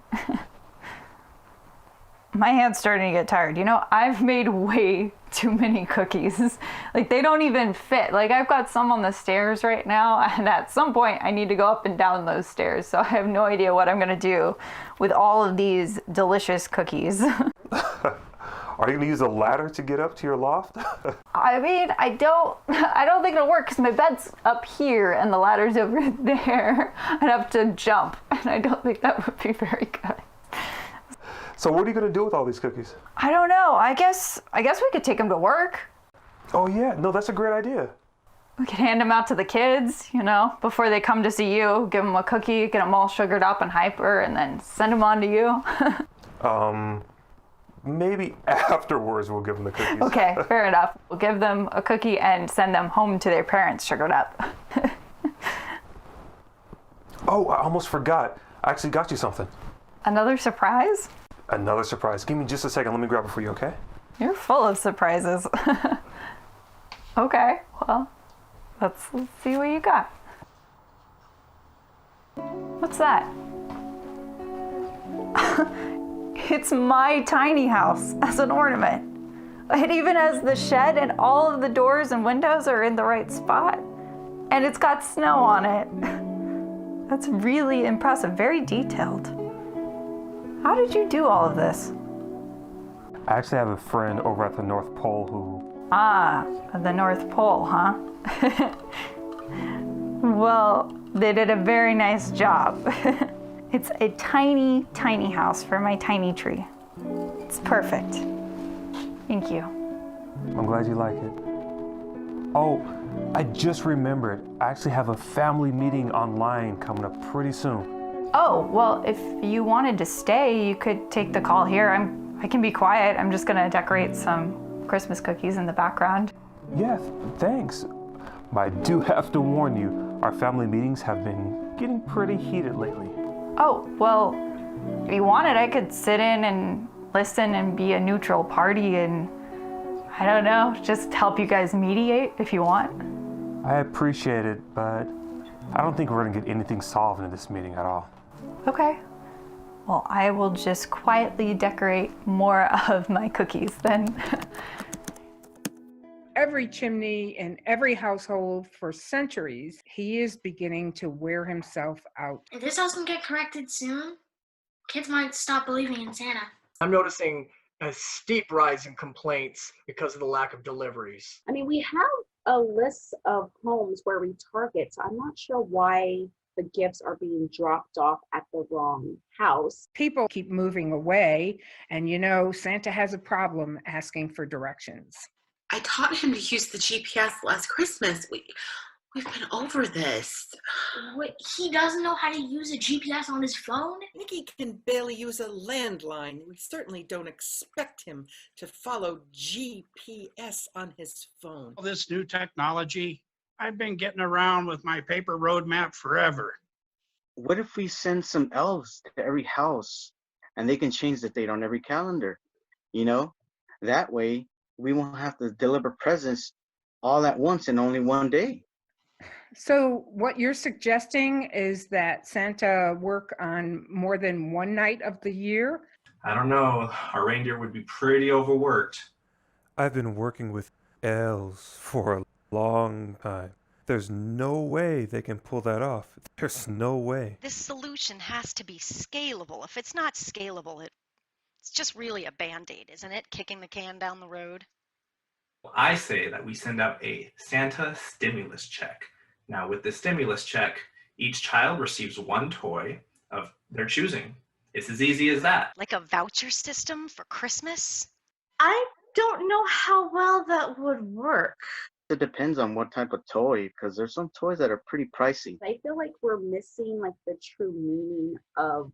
My hand's starting to get tired. You know, I've made way too many cookies. Like, they don't even fit. Like, I've got some on the stairs right now, and at some point I need to go up and down those stairs. So I have no idea what I'm gonna do with all of these delicious cookies. Are you gonna use a ladder to get up to your loft? I mean, I don't think it'll work because my bed's up here and the ladder's over there. I'd have to jump, and I don't think that would be very good. So what are you gonna do with all these cookies? I don't know. I guess we could take them to work. Oh yeah, no, that's a great idea. We could hand them out to the kids, you know, before they come to see you. Give them a cookie, get them all sugared up and hyper, and then send them on to you. Maybe afterwards we'll give them the cookies. Okay, fair enough. We'll give them a cookie and send them home to their parents sugared up. Oh, I almost forgot. I actually got you something. Another surprise? Another surprise. Give me just a second. Let me grab it for you, okay? You're full of surprises. Okay, well, let's see what you got. What's that? It's my tiny house as an ornament. It even has the shed and all of the doors and windows are in the right spot. And it's got snow on it. That's really impressive, very detailed. How did you do all of this? I actually have a friend over at the North Pole who... Ah, the North Pole, huh? Well, they did a very nice job. It's a tiny, tiny house for my tiny tree. It's perfect. Thank you. I'm glad you like it. Oh, I just remembered. I actually have a family meeting online coming up pretty soon. Oh, well, if you wanted to stay, you could take the call here. I can be quiet. I'm just gonna decorate some Christmas cookies in the background. Yeah, thanks. But I do have to warn you, our family meetings have been getting pretty heated lately. Oh, well, if you wanted, I could sit in and listen and be a neutral party and, I don't know, just help you guys mediate if you want. I appreciate it, but I don't think we're gonna get anything solved in this meeting at all. Okay. Well, I will just quietly decorate more of my cookies then. Every chimney in every household for centuries, he is beginning to wear himself out. If this doesn't get corrected soon, kids might stop believing in Santa. I'm noticing a steep rise in complaints because of the lack of deliveries. I mean, we have a list of homes where we target, so I'm not sure why the gifts are being dropped off at the wrong house. People keep moving away, and you know, Santa has a problem asking for directions. I taught him to use the GPS last Christmas. We've been over this. Wait, he doesn't know how to use a GPS on his phone? Nicky can barely use a landline. We certainly don't expect him to follow GPS on his phone. All this new technology, I've been getting around with my paper roadmap forever. What if we send some elves to every house and they can change the date on every calendar? You know, that way we won't have to deliver presents all at once in only one day. So what you're suggesting is that Santa work on more than one night of the year? I don't know. Our reindeer would be pretty overworked. I've been working with elves for a long time. There's no way they can pull that off. There's no way. This solution has to be scalable. If it's not scalable, it's just really a Band-Aid, isn't it? Kicking the can down the road. I say that we send out a Santa stimulus check. Now, with the stimulus check, each child receives one toy of their choosing. It's as easy as that. Like a voucher system for Christmas? I don't know how well that would work. It depends on what type of toy, because there's some toys that are pretty pricey. I feel like we're missing like the true meaning of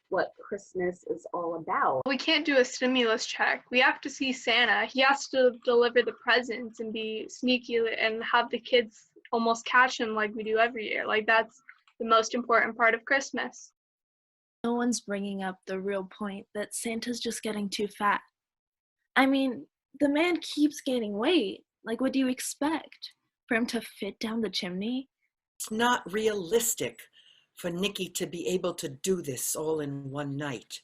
what Christmas is all about. We can't do a stimulus check. We have to see Santa. He has to deliver the presents and be sneaky and have the kids almost catch him like we do every year. Like, that's the most important part of Christmas. No one's bringing up the real point that Santa's just getting too fat. I mean, the man keeps gaining weight. Like, what do you expect? For him to fit down the chimney? It's not realistic for Nikki to be able to do this all in one night.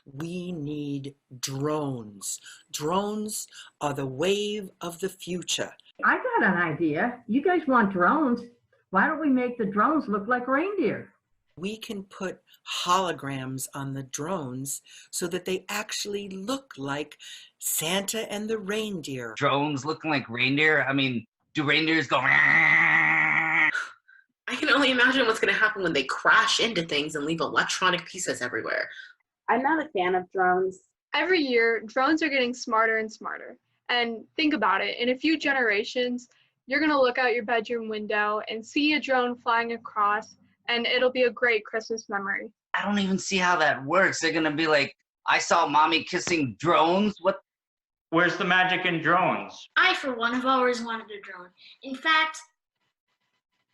We need drones. Drones are the wave of the future. I got an idea. You guys want drones? Why don't we make the drones look like reindeer? We can put holograms on the drones so that they actually look like Santa and the reindeer. Drones looking like reindeer? I mean, do reindeers go? I can only imagine what's going to happen when they crash into things and leave electronic pieces everywhere. I'm not a fan of drones. Every year, drones are getting smarter and smarter. And think about it, in a few generations, you're going to look out your bedroom window and see a drone flying across, and it'll be a great Christmas memory. I don't even see how that works. They're gonna be like, I saw mommy kissing drones. What? Where's the magic in drones? I, for one, have always wanted a drone. In fact,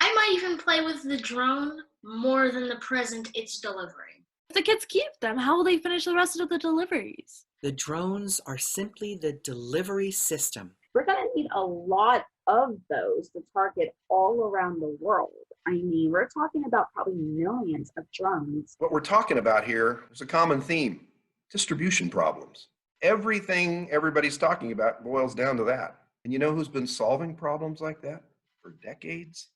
I might even play with the drone more than the present it's delivering. If the kids keep them, how will they finish the rest of the deliveries? The drones are simply the delivery system. We're going to need a lot of those to target all around the world. I mean, we're talking about probably millions of drones. What we're talking about here is a common theme: distribution problems. Everything everybody's talking about boils down to that. And you know who's been solving problems like that for decades?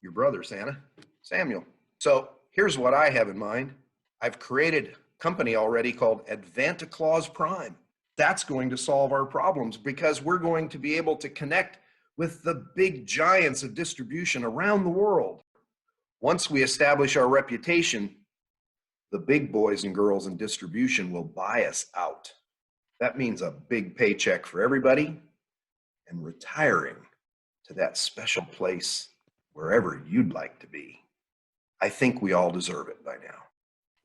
Your brother, Santa, Samuel. So here's what I have in mind. I've created a company already called Advanta Claus Prime. That's going to solve our problems because we're going to be able to connect with the big giants of distribution around the world. Once we establish our reputation, the big boys and girls in distribution will buy us out. That means a big paycheck for everybody and retiring to that special place wherever you'd like to be. I think we all deserve it by now.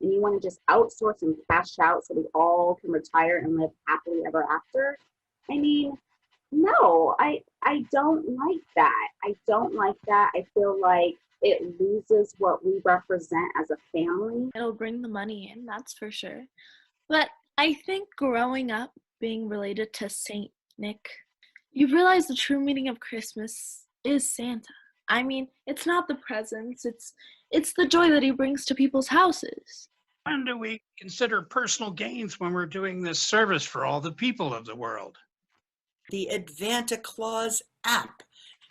And you want to just outsource and cash out so we all can retire and live happily ever after? I mean, no, I don't like that. I don't like that. I feel like it loses what we represent as a family. It'll bring the money in, that's for sure. But I think growing up being related to Saint Nick, you realize the true meaning of Christmas is Santa. I mean, it's not the presents, it's the joy that he brings to people's houses. When do we consider personal gains when we're doing this service for all the people of the world? The Advanta Claus app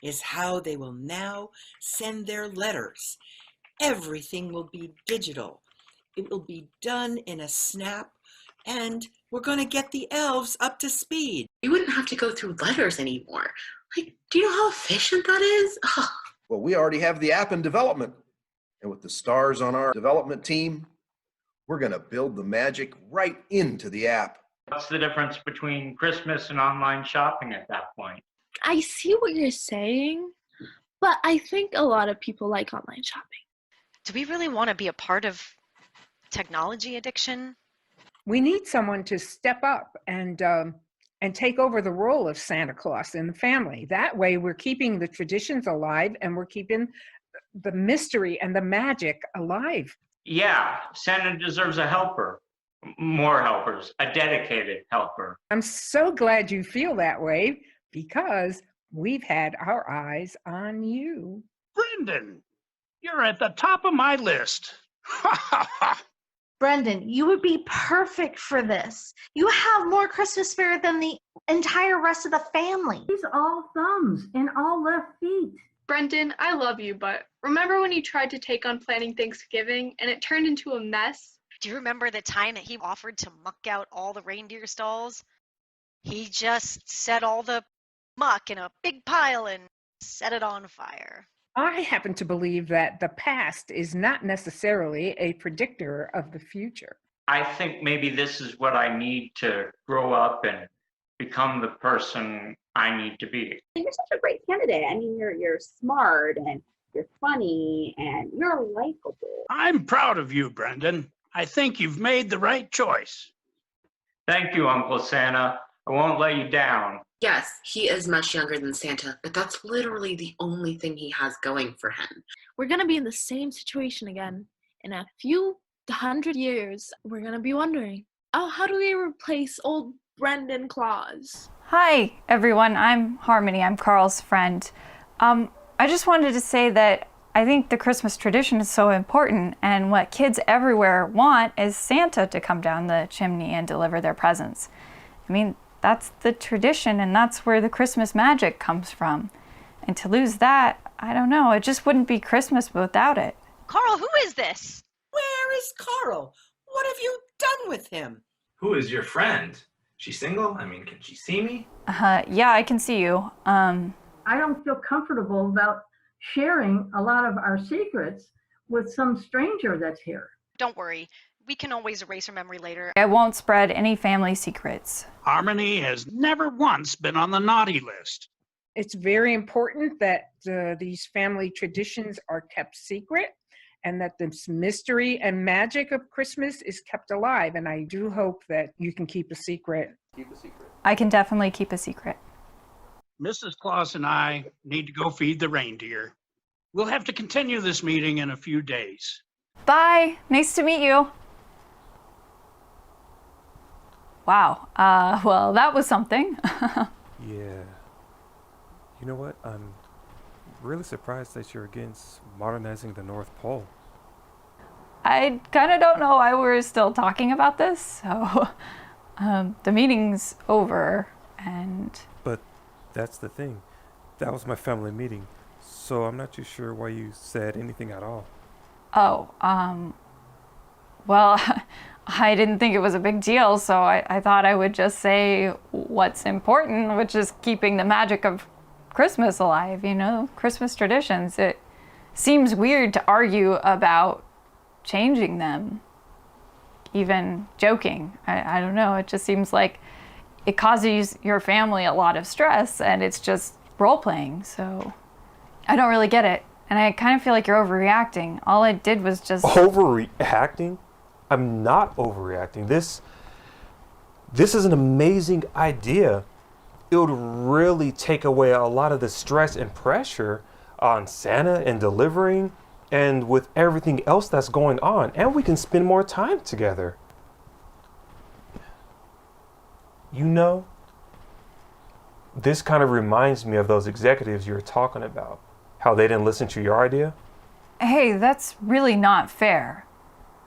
is how they will now send their letters. Everything will be digital. It will be done in a snap, and we're going to get the elves up to speed. You wouldn't have to go through letters anymore. Like, do you know how efficient that is? Ugh. Well, we already have the app in development. And with the stars on our development team, we're going to build the magic right into the app. What's the difference between Christmas and online shopping at that point? I see what you're saying, but I think a lot of people like online shopping. Do we really want to be a part of technology addiction? We need someone to step up and take over the role of Santa Claus in the family. That way we're keeping the traditions alive and we're keeping the mystery and the magic alive. Yeah, Santa deserves a helper. More helpers, a dedicated helper. I'm so glad you feel that way because we've had our eyes on you. Brendan, you're at the top of my list. Brendan, you would be perfect for this. You have more Christmas spirit than the entire rest of the family. He's all thumbs and all left feet. Brendan, I love you, but remember when you tried to take on planning Thanksgiving and it turned into a mess? Do you remember the time that he offered to muck out all the reindeer stalls? He just set all the muck in a big pile and set it on fire. I happen to believe that the past is not necessarily a predictor of the future. I think maybe this is what I need to grow up and become the person I need to be. You're such a great candidate. I mean, you're smart and you're funny and you're likable. I'm proud of you, Brendan. I think you've made the right choice. Thank you, Uncle Santa. I won't let you down. Yes, he is much younger than Santa, but that's literally the only thing he has going for him. We're going to be in the same situation again. In a few 100 years, we're going to be wondering, oh, how do we replace old Brendan Claus? Hi, everyone. I'm Harmony. I'm Carl's friend. I just wanted to say that I think the Christmas tradition is so important, and what kids everywhere want is Santa to come down the chimney and deliver their presents. I mean, that's the tradition, and that's where the Christmas magic comes from. And to lose that, I don't know, it just wouldn't be Christmas without it. Carl, who is this? Where is Carl? What have you done with him? Who is your friend? She's single? I mean, can she see me? Yeah, I can see you. I don't feel comfortable about sharing a lot of our secrets with some stranger that's here. Don't worry. We can always erase her memory later. I won't spread any family secrets. Harmony has never once been on the naughty list. It's very important that these family traditions are kept secret and that this mystery and magic of Christmas is kept alive. And I do hope that you can keep a secret. Keep a secret. I can definitely keep a secret. Mrs. Claus and I need to go feed the reindeer. We'll have to continue this meeting in a few days. Bye. Nice to meet you. Wow. Well, that was something. Yeah. You know what? I'm really surprised that you're against modernizing the North Pole. I kind of don't know why we're still talking about this. So the meeting's over and... But that's the thing. That was my family meeting. So I'm not too sure why you said anything at all. Oh, well, I didn't think it was a big deal, so I thought I would just say what's important, which is keeping the magic of Christmas alive, you know, Christmas traditions. It seems weird to argue about changing them, even joking. I don't know, it just seems like it causes your family a lot of stress and it's just role-playing, so I don't really get it. And I kind of feel like you're overreacting. All I did was just... Overreacting? I'm not overreacting. This is an amazing idea. It would really take away a lot of the stress and pressure on Santa and delivering and with everything else that's going on. And we can spend more time together. You know, this kind of reminds me of those executives you were talking about. How they didn't listen to your idea? Hey, that's really not fair.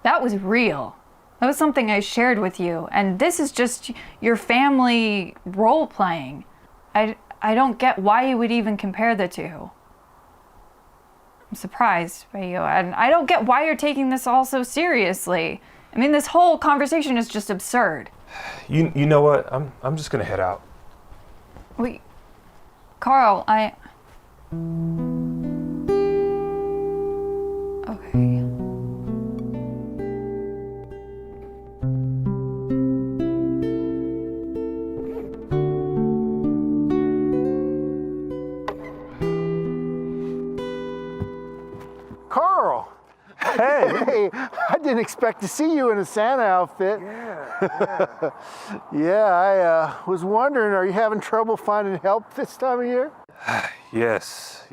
That was real. That was something I shared with you, and this is just your family role-playing. I don't get why you would even compare the two. I'm surprised by you, and I don't get why you're taking this all so seriously. I mean, this whole conversation is just absurd. You know what? I'm just gonna head out. Wait, Carl, Okay. Carl! Hey, I didn't expect to see you in a Santa outfit. Yeah, I was wondering, are you having trouble finding help this time of year? Yes,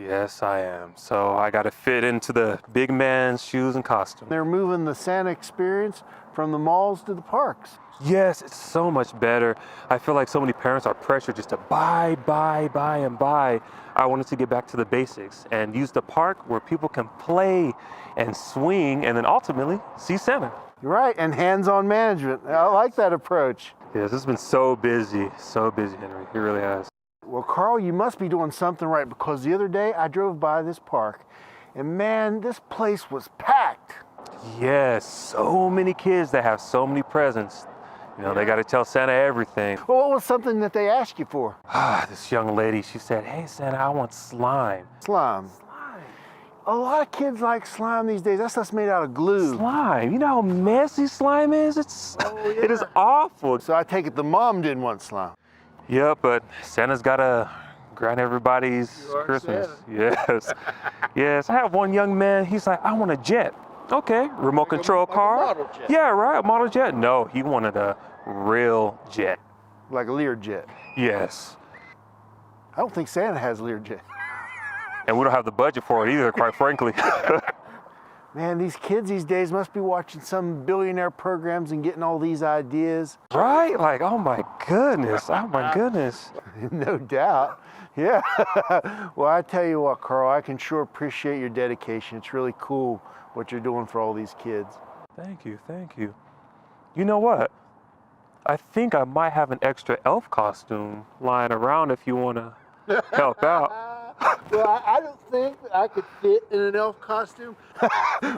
I am. So I gotta fit into the big man's shoes and costume. They're moving the Santa experience from the malls to the parks. Yes, it's so much better. I feel like so many parents are pressured just to buy, and buy. I wanted to get back to the basics and use the park where people can play and swing and then ultimately see Santa. You're right, and hands-on management. I like that approach. Yes, this has been so busy, Henry. It really has. Well, Carl, you must be doing something right because the other day I drove by this park and man, this place was packed. Yes, so many kids that have so many presents. You know, they got to tell Santa everything. Well, what was something that they asked you for? This young lady, she said, hey, Santa, I want slime. Slime? A lot of kids like slime these days. That stuff's made out of glue. Slime. You know how messy slime is? It is awful. So I take it the mom didn't want slime. Yeah, but Santa's gotta grant everybody's Christmas. Yes. Yes. I have one young man, he's like, I want a jet. Okay, remote control car. model jet. Yeah, right, a model jet. No, he wanted a real jet. Like a Learjet. Yes. I don't think Santa has Learjet. And we don't have the budget for it either, quite frankly. Man, these kids these days must be watching some billionaire programs and getting all these ideas. Right? Like, oh my goodness. Oh my goodness. No doubt. Yeah. Well, I tell you what, Carl, I can sure appreciate your dedication. It's really cool what you're doing for all these kids. Thank you, thank you. You know what? I think I might have an extra elf costume lying around if you want to help out. Well, I don't think that I could fit in an elf costume.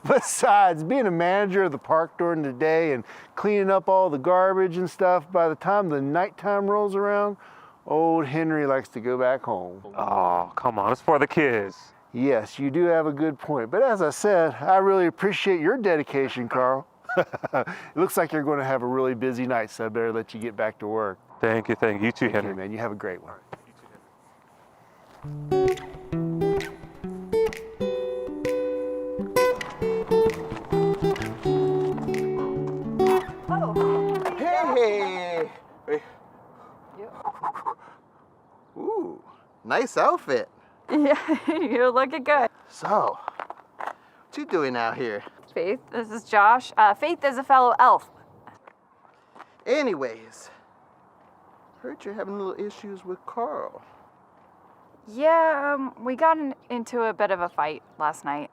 Besides, being a manager of the park during the day and cleaning up all the garbage and stuff, by the time the nighttime rolls around, old Henry likes to go back home. Oh, come on, it's for the kids. Yes, you do have a good point. But as I said, I really appreciate your dedication, Carl. It looks like you're going to have a really busy night, so I better let you get back to work. Thank you, thank you. You too, Henry. Okay, man, you have a great one. Hey! Ooh, nice outfit. Yeah, you're looking good. So, what you doing out here? Faith, this is Josh. Faith is a fellow elf. Anyways, heard you're having little issues with Carl. Yeah, we got into a bit of a fight last night.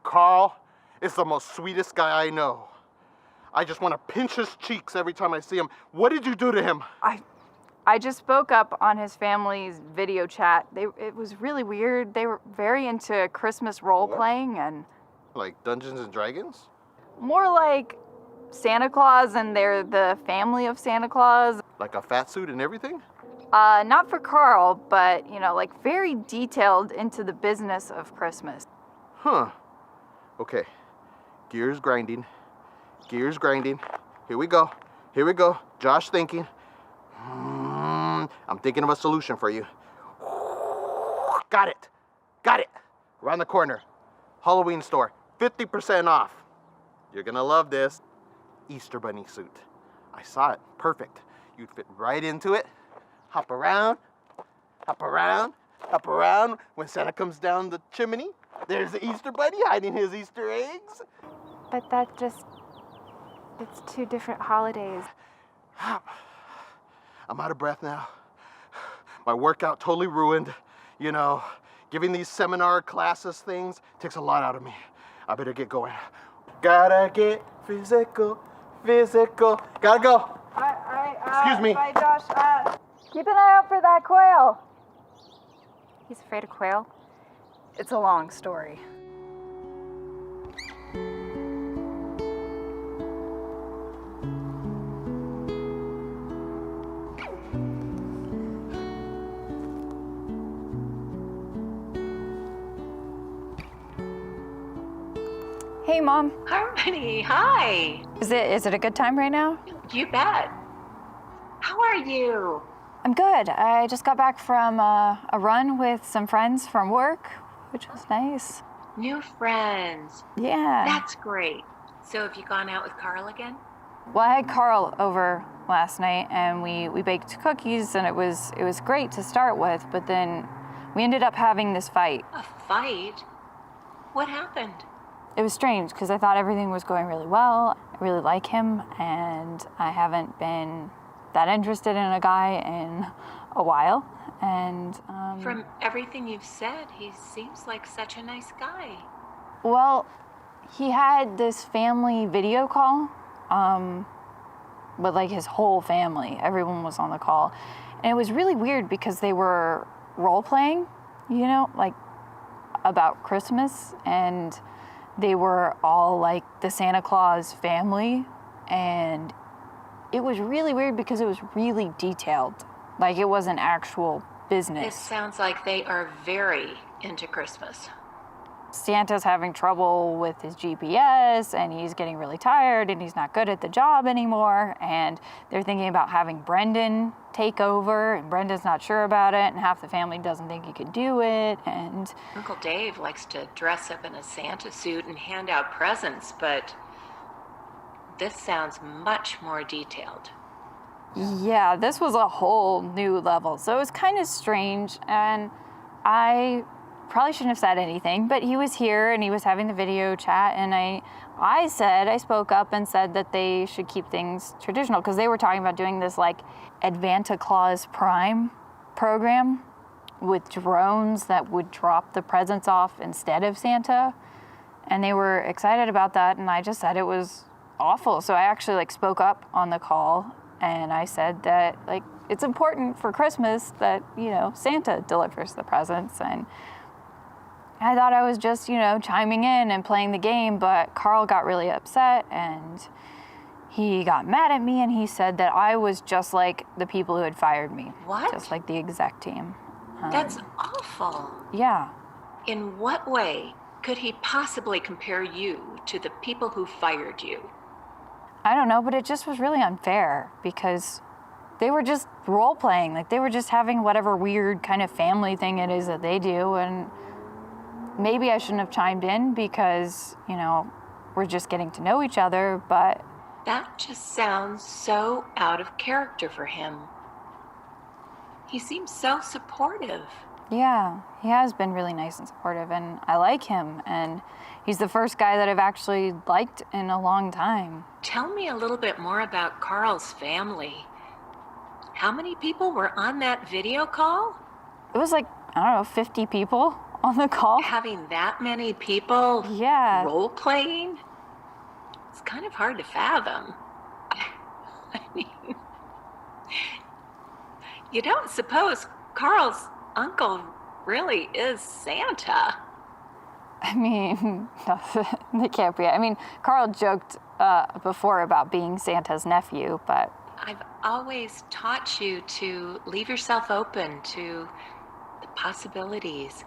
Carl is the most sweetest guy I know. I just want to pinch his cheeks every time I see him. What did you do to him? I just spoke up on his family's video chat. It was really weird. They were very into Christmas role playing and Like Dungeons and Dragons? more like Santa Claus, and they're the family of Santa Claus. Like a fat suit and everything? Not for Carl, but, like very detailed into the business of Christmas. Huh. Okay. Gears grinding. Gears grinding. Here we go. Here we go. Josh thinking. I'm thinking of a solution for you. Got it. Got it. Around the corner. Halloween store. 50% off. You're gonna love this. Easter bunny suit. I saw it. Perfect. You'd fit right into it. Hop around. Hop around. Hop around. When Santa comes down the chimney, there's the Easter bunny hiding his Easter eggs. But it's two different holidays. I'm out of breath now. My workout totally ruined. Giving these seminar classes things takes a lot out of me. I better get going. Gotta get physical, physical. Gotta go. Excuse me. Bye, Josh. Keep an eye out for that quail. He's afraid of quail? It's a long story. Hey, Mom. Harmony, hi. Is it a good time right now? You bet. How are you? I'm good. I just got back from a run with some friends from work, which was nice. New friends. Yeah. That's great. So have you gone out with Carl again? Well, I had Carl over last night, and we baked cookies, and it was great to start with, but then we ended up having this fight. A fight? What happened? It was strange because I thought everything was going really well. I really like him, and I haven't been that interested in a guy in a while. And from everything you've said, he seems like such a nice guy. Well, he had this family video call with like his whole family. Everyone was on the call, and it was really weird because they were role playing, like about Christmas, and they were all like the Santa Claus family, and it was really weird because it was really detailed. Like it wasn't actual business. It sounds like they are very into Christmas. Santa's having trouble with his GPS and he's getting really tired and he's not good at the job anymore. And they're thinking about having Brendan take over, and Brendan's not sure about it, and half the family doesn't think he could do it. And Uncle Dave likes to dress up in a Santa suit and hand out presents, but this sounds much more detailed. yeah, this was a whole new level. So it was kind of strange, and I probably shouldn't have said anything, but he was here and he was having the video chat, and I spoke up and said that they should keep things traditional, because they were talking about doing this like Advanta Claus Prime program with drones that would drop the presents off instead of Santa, and they were excited about that, and I just said it was awful. So I actually like spoke up on the call, and I said that like it's important for Christmas that, you know, Santa delivers the presents. And I thought I was just, you know, chiming in and playing the game, but Carl got really upset and he got mad at me, and he said that I was just like the people who had fired me. What? Just like the exec team. That's awful. Yeah. In what way could he possibly compare you to the people who fired you? I don't know, but it just was really unfair because they were just role playing. Like they were just having whatever weird kind of family thing it is that they do. And maybe I shouldn't have chimed in because, you know, we're just getting to know each other, but That just sounds so out of character for him. He seems so supportive. yeah, he has been really nice and supportive, and I like him, and he's the first guy that I've actually liked in a long time. Tell me a little bit more about Carl's family. How many people were on that video call? It was like, I don't know, 50 people on the call. Having that many people Yeah. role playing? It's kind of hard to fathom. I mean, you don't suppose Carl's uncle really is Santa? I mean, they can't be. I mean, Carl joked before about being Santa's nephew, but I've always taught you to leave yourself open to the possibilities,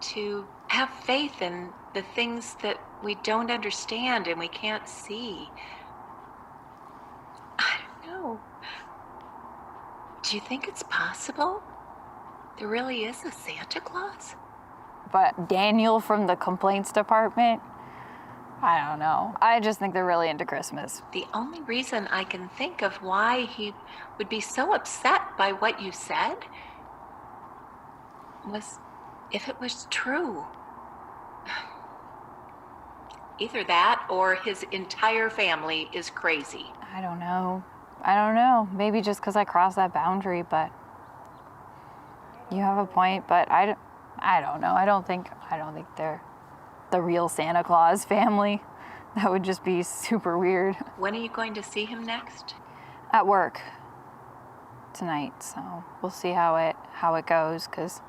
to have faith in the things that we don't understand and we can't see. I don't know. Do you think it's possible there really is a Santa Claus? but Daniel from the complaints department, I don't know. I just think they're really into Christmas. The only reason I can think of why he would be so upset by what you said was if it was true. Either that or his entire family is crazy. I don't know. I don't know. Maybe just because I crossed that boundary, but you have a point. But I don't know. I don't think they're the real Santa Claus family. That would just be super weird. When are you going to see him next? At work tonight, so we'll see how it goes, because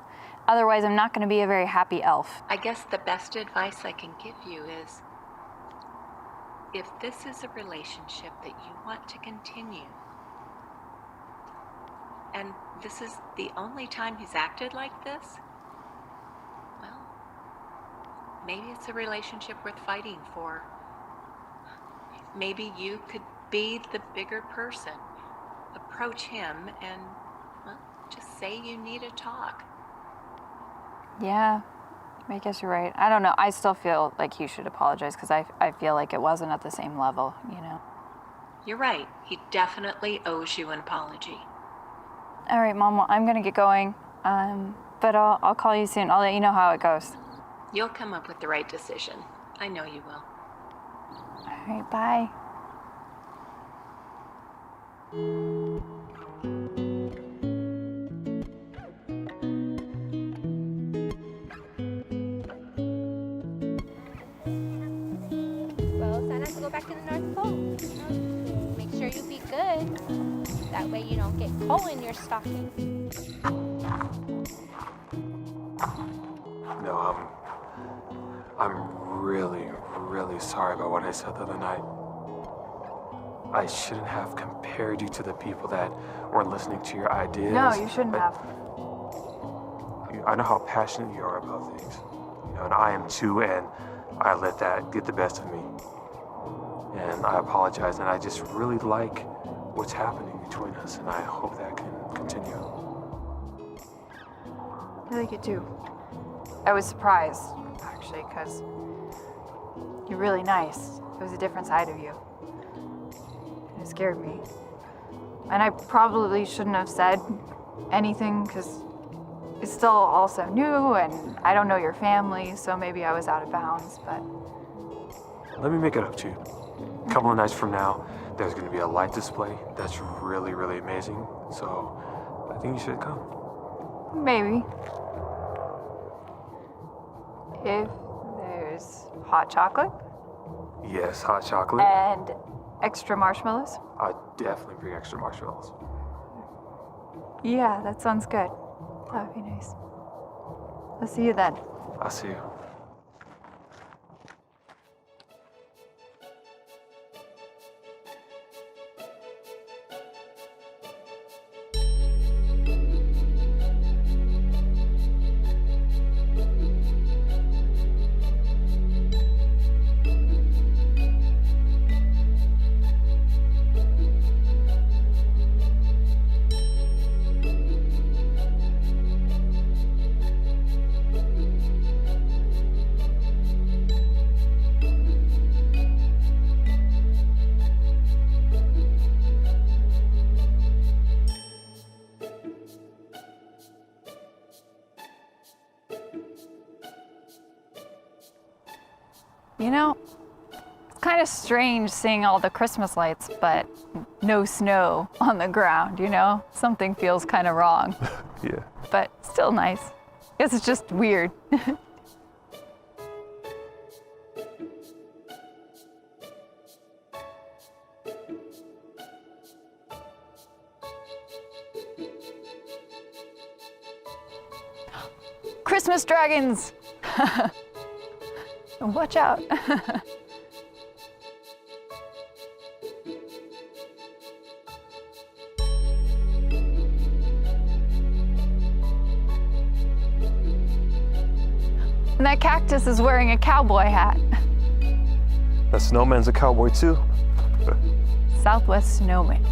otherwise I'm not going to be a very happy elf. I guess the best advice I can give you is, if this is a relationship that you want to continue, and this is the only time he's acted like this, well, maybe it's a relationship worth fighting for. Maybe you could be the bigger person. Approach him and, well, just say you need a talk. Yeah, I guess you're right. I don't know. I still feel like he should apologize, because I feel like it wasn't at the same level, you know. You're right. He definitely owes you an apology. All right, Mom, well, I'm going to get going, but I'll call you soon. I'll let you know how it goes. You'll come up with the right decision. I know you will. All right, bye. Well, Santa has to go back to the North Pole. Make sure you be good. That way you don't get coal in your stocking. No, I'm really, really sorry about what I said the other night. I shouldn't have compared you to the people that weren't listening to your ideas. No, you shouldn't have. I know how passionate you are about things. and I am too, and I let that get the best of me. And I apologize, and I just really like what's happening between us, and I hope that can continue. I like it too. I was surprised, actually, because you're really nice. It was a different side of you. And it scared me. And I probably shouldn't have said anything because it's still also new and I don't know your family, so maybe I was out of bounds, but... Let me make it up to you. A couple of nights from now, there's going to be a light display that's really, really amazing. So I think you should come. Maybe. If there's hot chocolate Yes, hot chocolate. and extra marshmallows. I'd definitely bring extra marshmallows. Yeah, that sounds good. That would be nice. I'll see you then. I'll see you. You know, it's kind of strange seeing all the Christmas lights, but no snow on the ground, you know? Something feels kind of wrong, Yeah. but still nice. Guess it's just weird. Christmas dragons! Watch out. And that cactus is wearing a cowboy hat. That snowman's a cowboy too. Southwest snowman.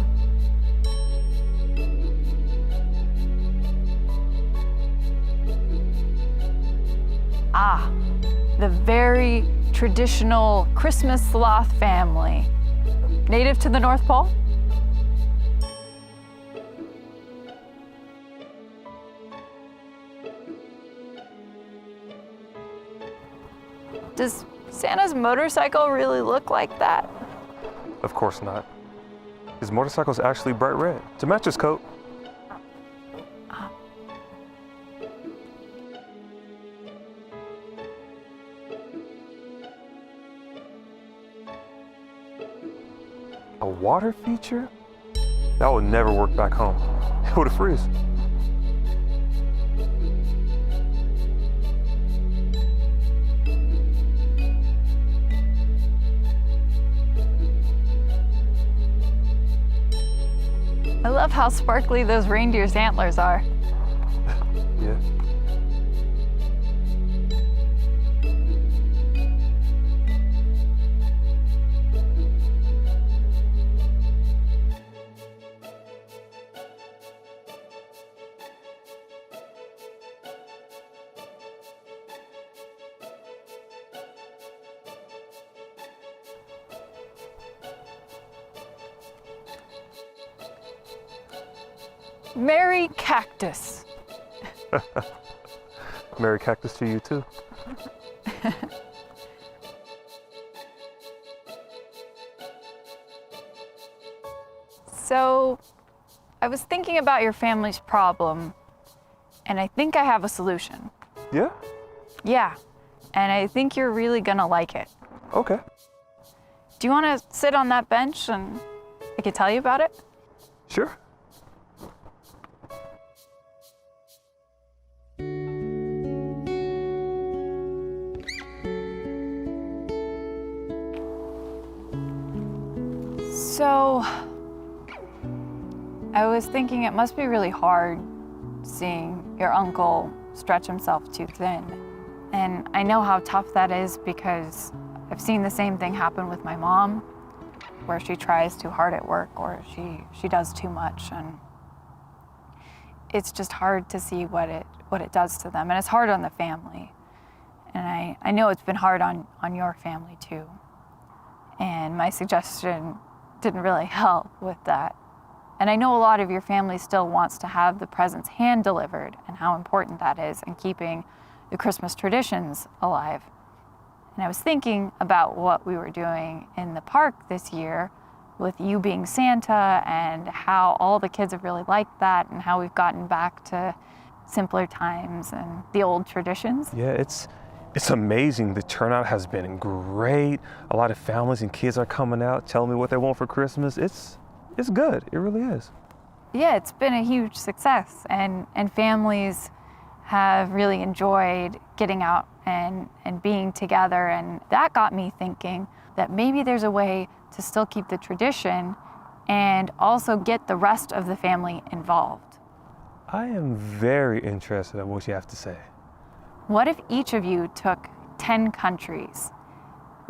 Ah, the very traditional Christmas sloth family. Native to the North Pole? Does Santa's motorcycle really look like that? Of course not. His motorcycle's actually bright red to match his coat. A water feature? That would never work back home. It would freeze. I love how sparkly those reindeer's antlers are. Yeah. Merry Cactus. Merry Cactus to you too. So, I was thinking about your family's problem, and I think I have a solution. Yeah? Yeah, and I think you're really gonna like it. Okay. Do you wanna sit on that bench and I can tell you about it? Sure. So, I was thinking it must be really hard seeing your uncle stretch himself too thin And I know how tough that is because I've seen the same thing happen with my mom, where she tries too hard at work or she does too much, and it's just hard to see what it does to them. And it's hard on the family. And I know it's been hard on your family too. And my suggestion didn't really help with that. And I know a lot of your family still wants to have the presents hand delivered and how important that is in keeping the Christmas traditions alive. And I was thinking about what we were doing in the park this year with you being Santa and how all the kids have really liked that and how we've gotten back to simpler times and the old traditions. Yeah, it's amazing. The turnout has been great. A lot of families and kids are coming out telling me what they want for Christmas. It's good. It really is. Yeah, it's been a huge success, and families have really enjoyed getting out and being together, and that got me thinking that maybe there's a way to still keep the tradition and also get the rest of the family involved. I am very interested in what you have to say. What if each of you took 10 countries?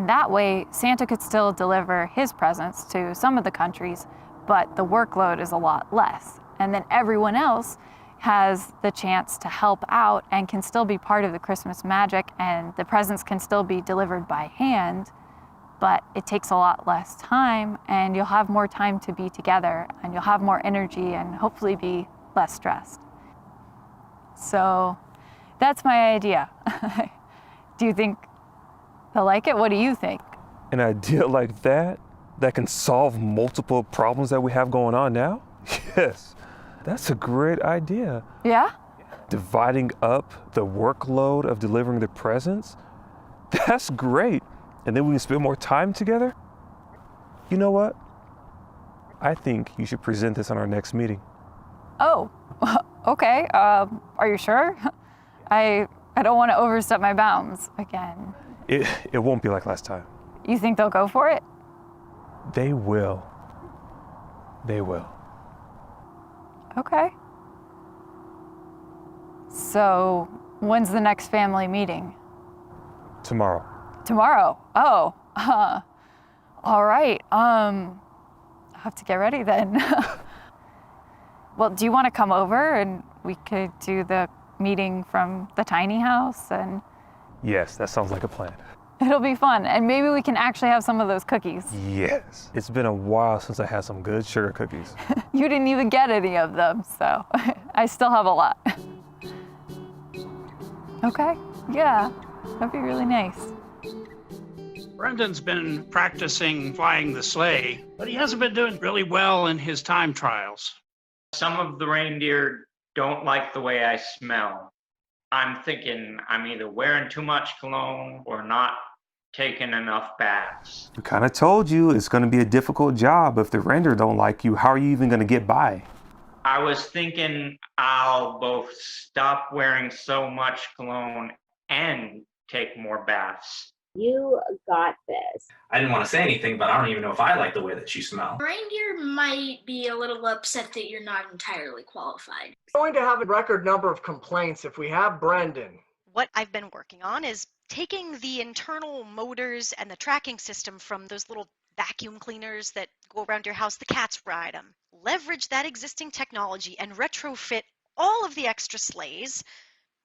That way, Santa could still deliver his presents to some of the countries, but the workload is a lot less. And then everyone else has the chance to help out and can still be part of the Christmas magic, and the presents can still be delivered by hand, but it takes a lot less time, and you'll have more time to be together, and you'll have more energy and hopefully be less stressed. So that's my idea. Do you think they'll like it? What do you think? An idea like that can solve multiple problems that we have going on now? Yes, that's a great idea. Yeah? Dividing up the workload of delivering the presents? That's great. And then we can spend more time together? You know what? I think you should present this on our next meeting. Oh, okay. Are you sure? I don't want to overstep my bounds again. It won't be like last time. You think they'll go for it? They will. They will. Okay. So, when's the next family meeting? Tomorrow. Tomorrow? Oh, all right. I'll have to get ready then. Well, do you want to come over and we could do the meeting from the tiny house? And Yes, that sounds like a plan. it'll be fun. And maybe we can actually have some of those cookies. Yes. It's been a while since I had some good sugar cookies. You didn't even get any of them, so I still have a lot. Okay, yeah, that'd be really nice. Brendan's been practicing flying the sleigh, but he hasn't been doing really well in his time trials. Some of the reindeer don't like the way I smell. I'm thinking I'm either wearing too much cologne or not taking enough baths. We kind of told you it's going to be a difficult job. If the reindeer don't like you, how are you even going to get by? I was thinking I'll both stop wearing so much cologne and take more baths. You got this. I didn't want to say anything, but I don't even know if I like the way that you smell. Reindeer might be a little upset that you're not entirely qualified. Going to have a record number of complaints if we have Brendan. What I've been working on is taking the internal motors and the tracking system from those little vacuum cleaners that go around your house. The cats ride them. Leverage that existing technology and retrofit all of the extra sleighs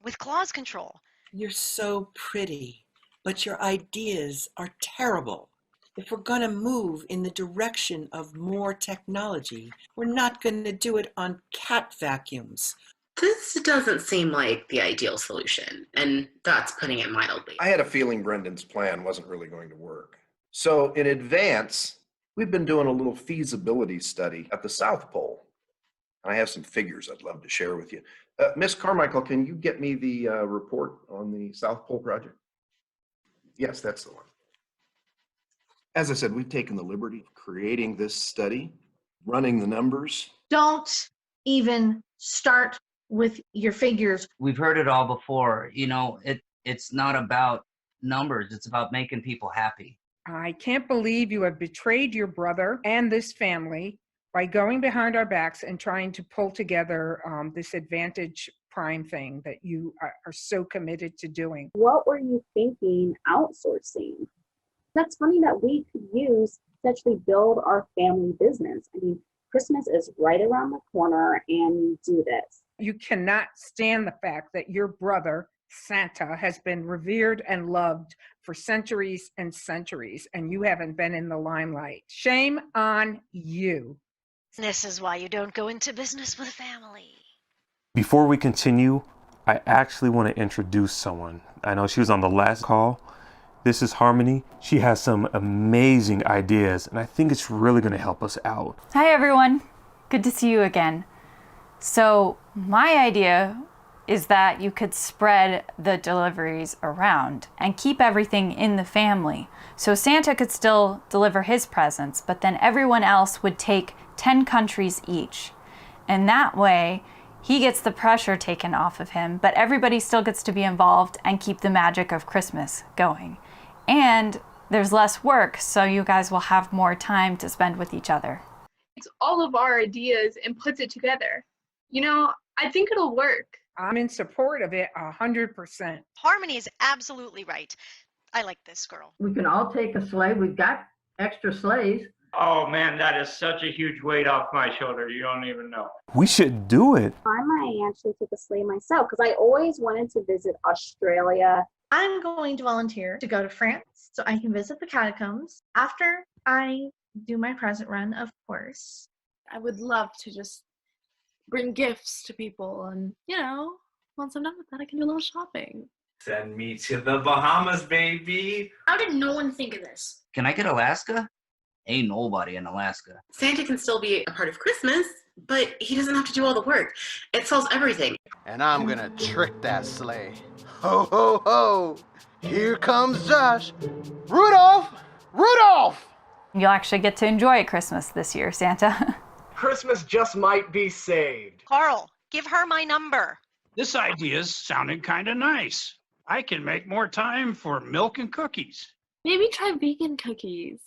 with Claus control. You're so pretty, but your ideas are terrible. If we're going to move in the direction of more technology, we're not going to do it on cat vacuums. This doesn't seem like the ideal solution, and that's putting it mildly. I had a feeling Brendan's plan wasn't really going to work. So in advance, we've been doing a little feasibility study at the South Pole. And I have some figures I'd love to share with you. Miss Carmichael, can you get me the report on the South Pole project? Yes, that's the one. As I said, we've taken the liberty of creating this study, running the numbers. Don't even start with your figures. We've heard it all before. You know, it's not about numbers. It's about making people happy. I can't believe you have betrayed your brother and this family by going behind our backs and trying to pull together this Advantage prime thing that you are so committed to doing. What were you thinking outsourcing? That's money that we could use to actually build our family business. I mean, Christmas is right around the corner and you do this. You cannot stand the fact that your brother, Santa, has been revered and loved for centuries and centuries, and you haven't been in the limelight. Shame on you. This is why you don't go into business with family. Before we continue, I actually want to introduce someone. I know she was on the last call. This is Harmony. She has some amazing ideas, and I think it's really going to help us out. Hi, everyone. Good to see you again. So my idea is that you could spread the deliveries around and keep everything in the family. So Santa could still deliver his presents, but then everyone else would take 10 countries each. And that way, he gets the pressure taken off of him, but everybody still gets to be involved and keep the magic of Christmas going. And there's less work, so you guys will have more time to spend with each other. It's all of our ideas and puts it together. You know, I think it'll work. I'm in support of it 100%. Harmony is absolutely right. I like this girl. We can all take a sleigh. We've got extra sleighs. Oh man, that is such a huge weight off my shoulder. You don't even know. We should do it. I might actually take a sleigh myself because I always wanted to visit Australia. I'm going to volunteer to go to France so I can visit the catacombs after I do my present run, of course. I would love to just bring gifts to people, and once I'm done with that, I can do a little shopping. Send me to the Bahamas, baby. How did no one think of this? Can I get Alaska? Ain't nobody in Alaska. Santa can still be a part of Christmas, but he doesn't have to do all the work. It solves everything. And I'm gonna trick that sleigh. Ho, ho, ho! Here comes Josh. Rudolph! Rudolph! You'll actually get to enjoy Christmas this year, Santa. Christmas just might be saved. Carl, give her my number. This idea's sounding kind of nice. I can make more time for milk and cookies. Maybe try vegan cookies.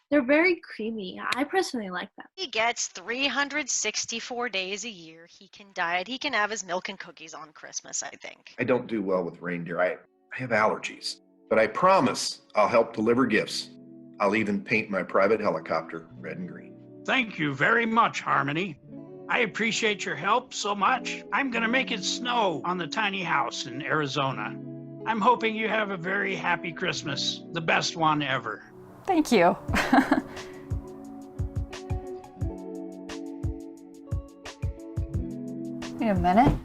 They're very creamy. I personally like them. He gets 364 days a year. He can diet. He can have his milk and cookies on Christmas, I think. I don't do well with reindeer. I have allergies. But I promise I'll help deliver gifts. I'll even paint my private helicopter red and green. Thank you very much, Harmony. I appreciate your help so much. I'm going to make it snow on the tiny house in Arizona. I'm hoping you have a very happy Christmas, the best one ever. Thank you. Wait a minute.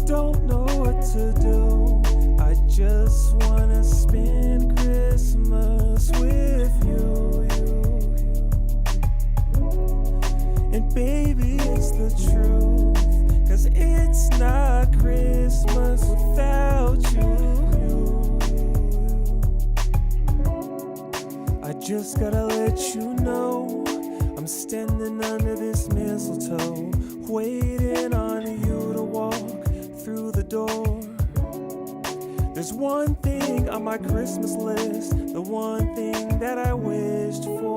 Don't know what to do. I just wanna spend Christmas with you. And baby, it's the truth, 'cause it's not Christmas without you. I just gotta let you know I'm standing under this mistletoe, waiting on you to walk through the door. There's one thing on my Christmas list, the one thing that I wished for.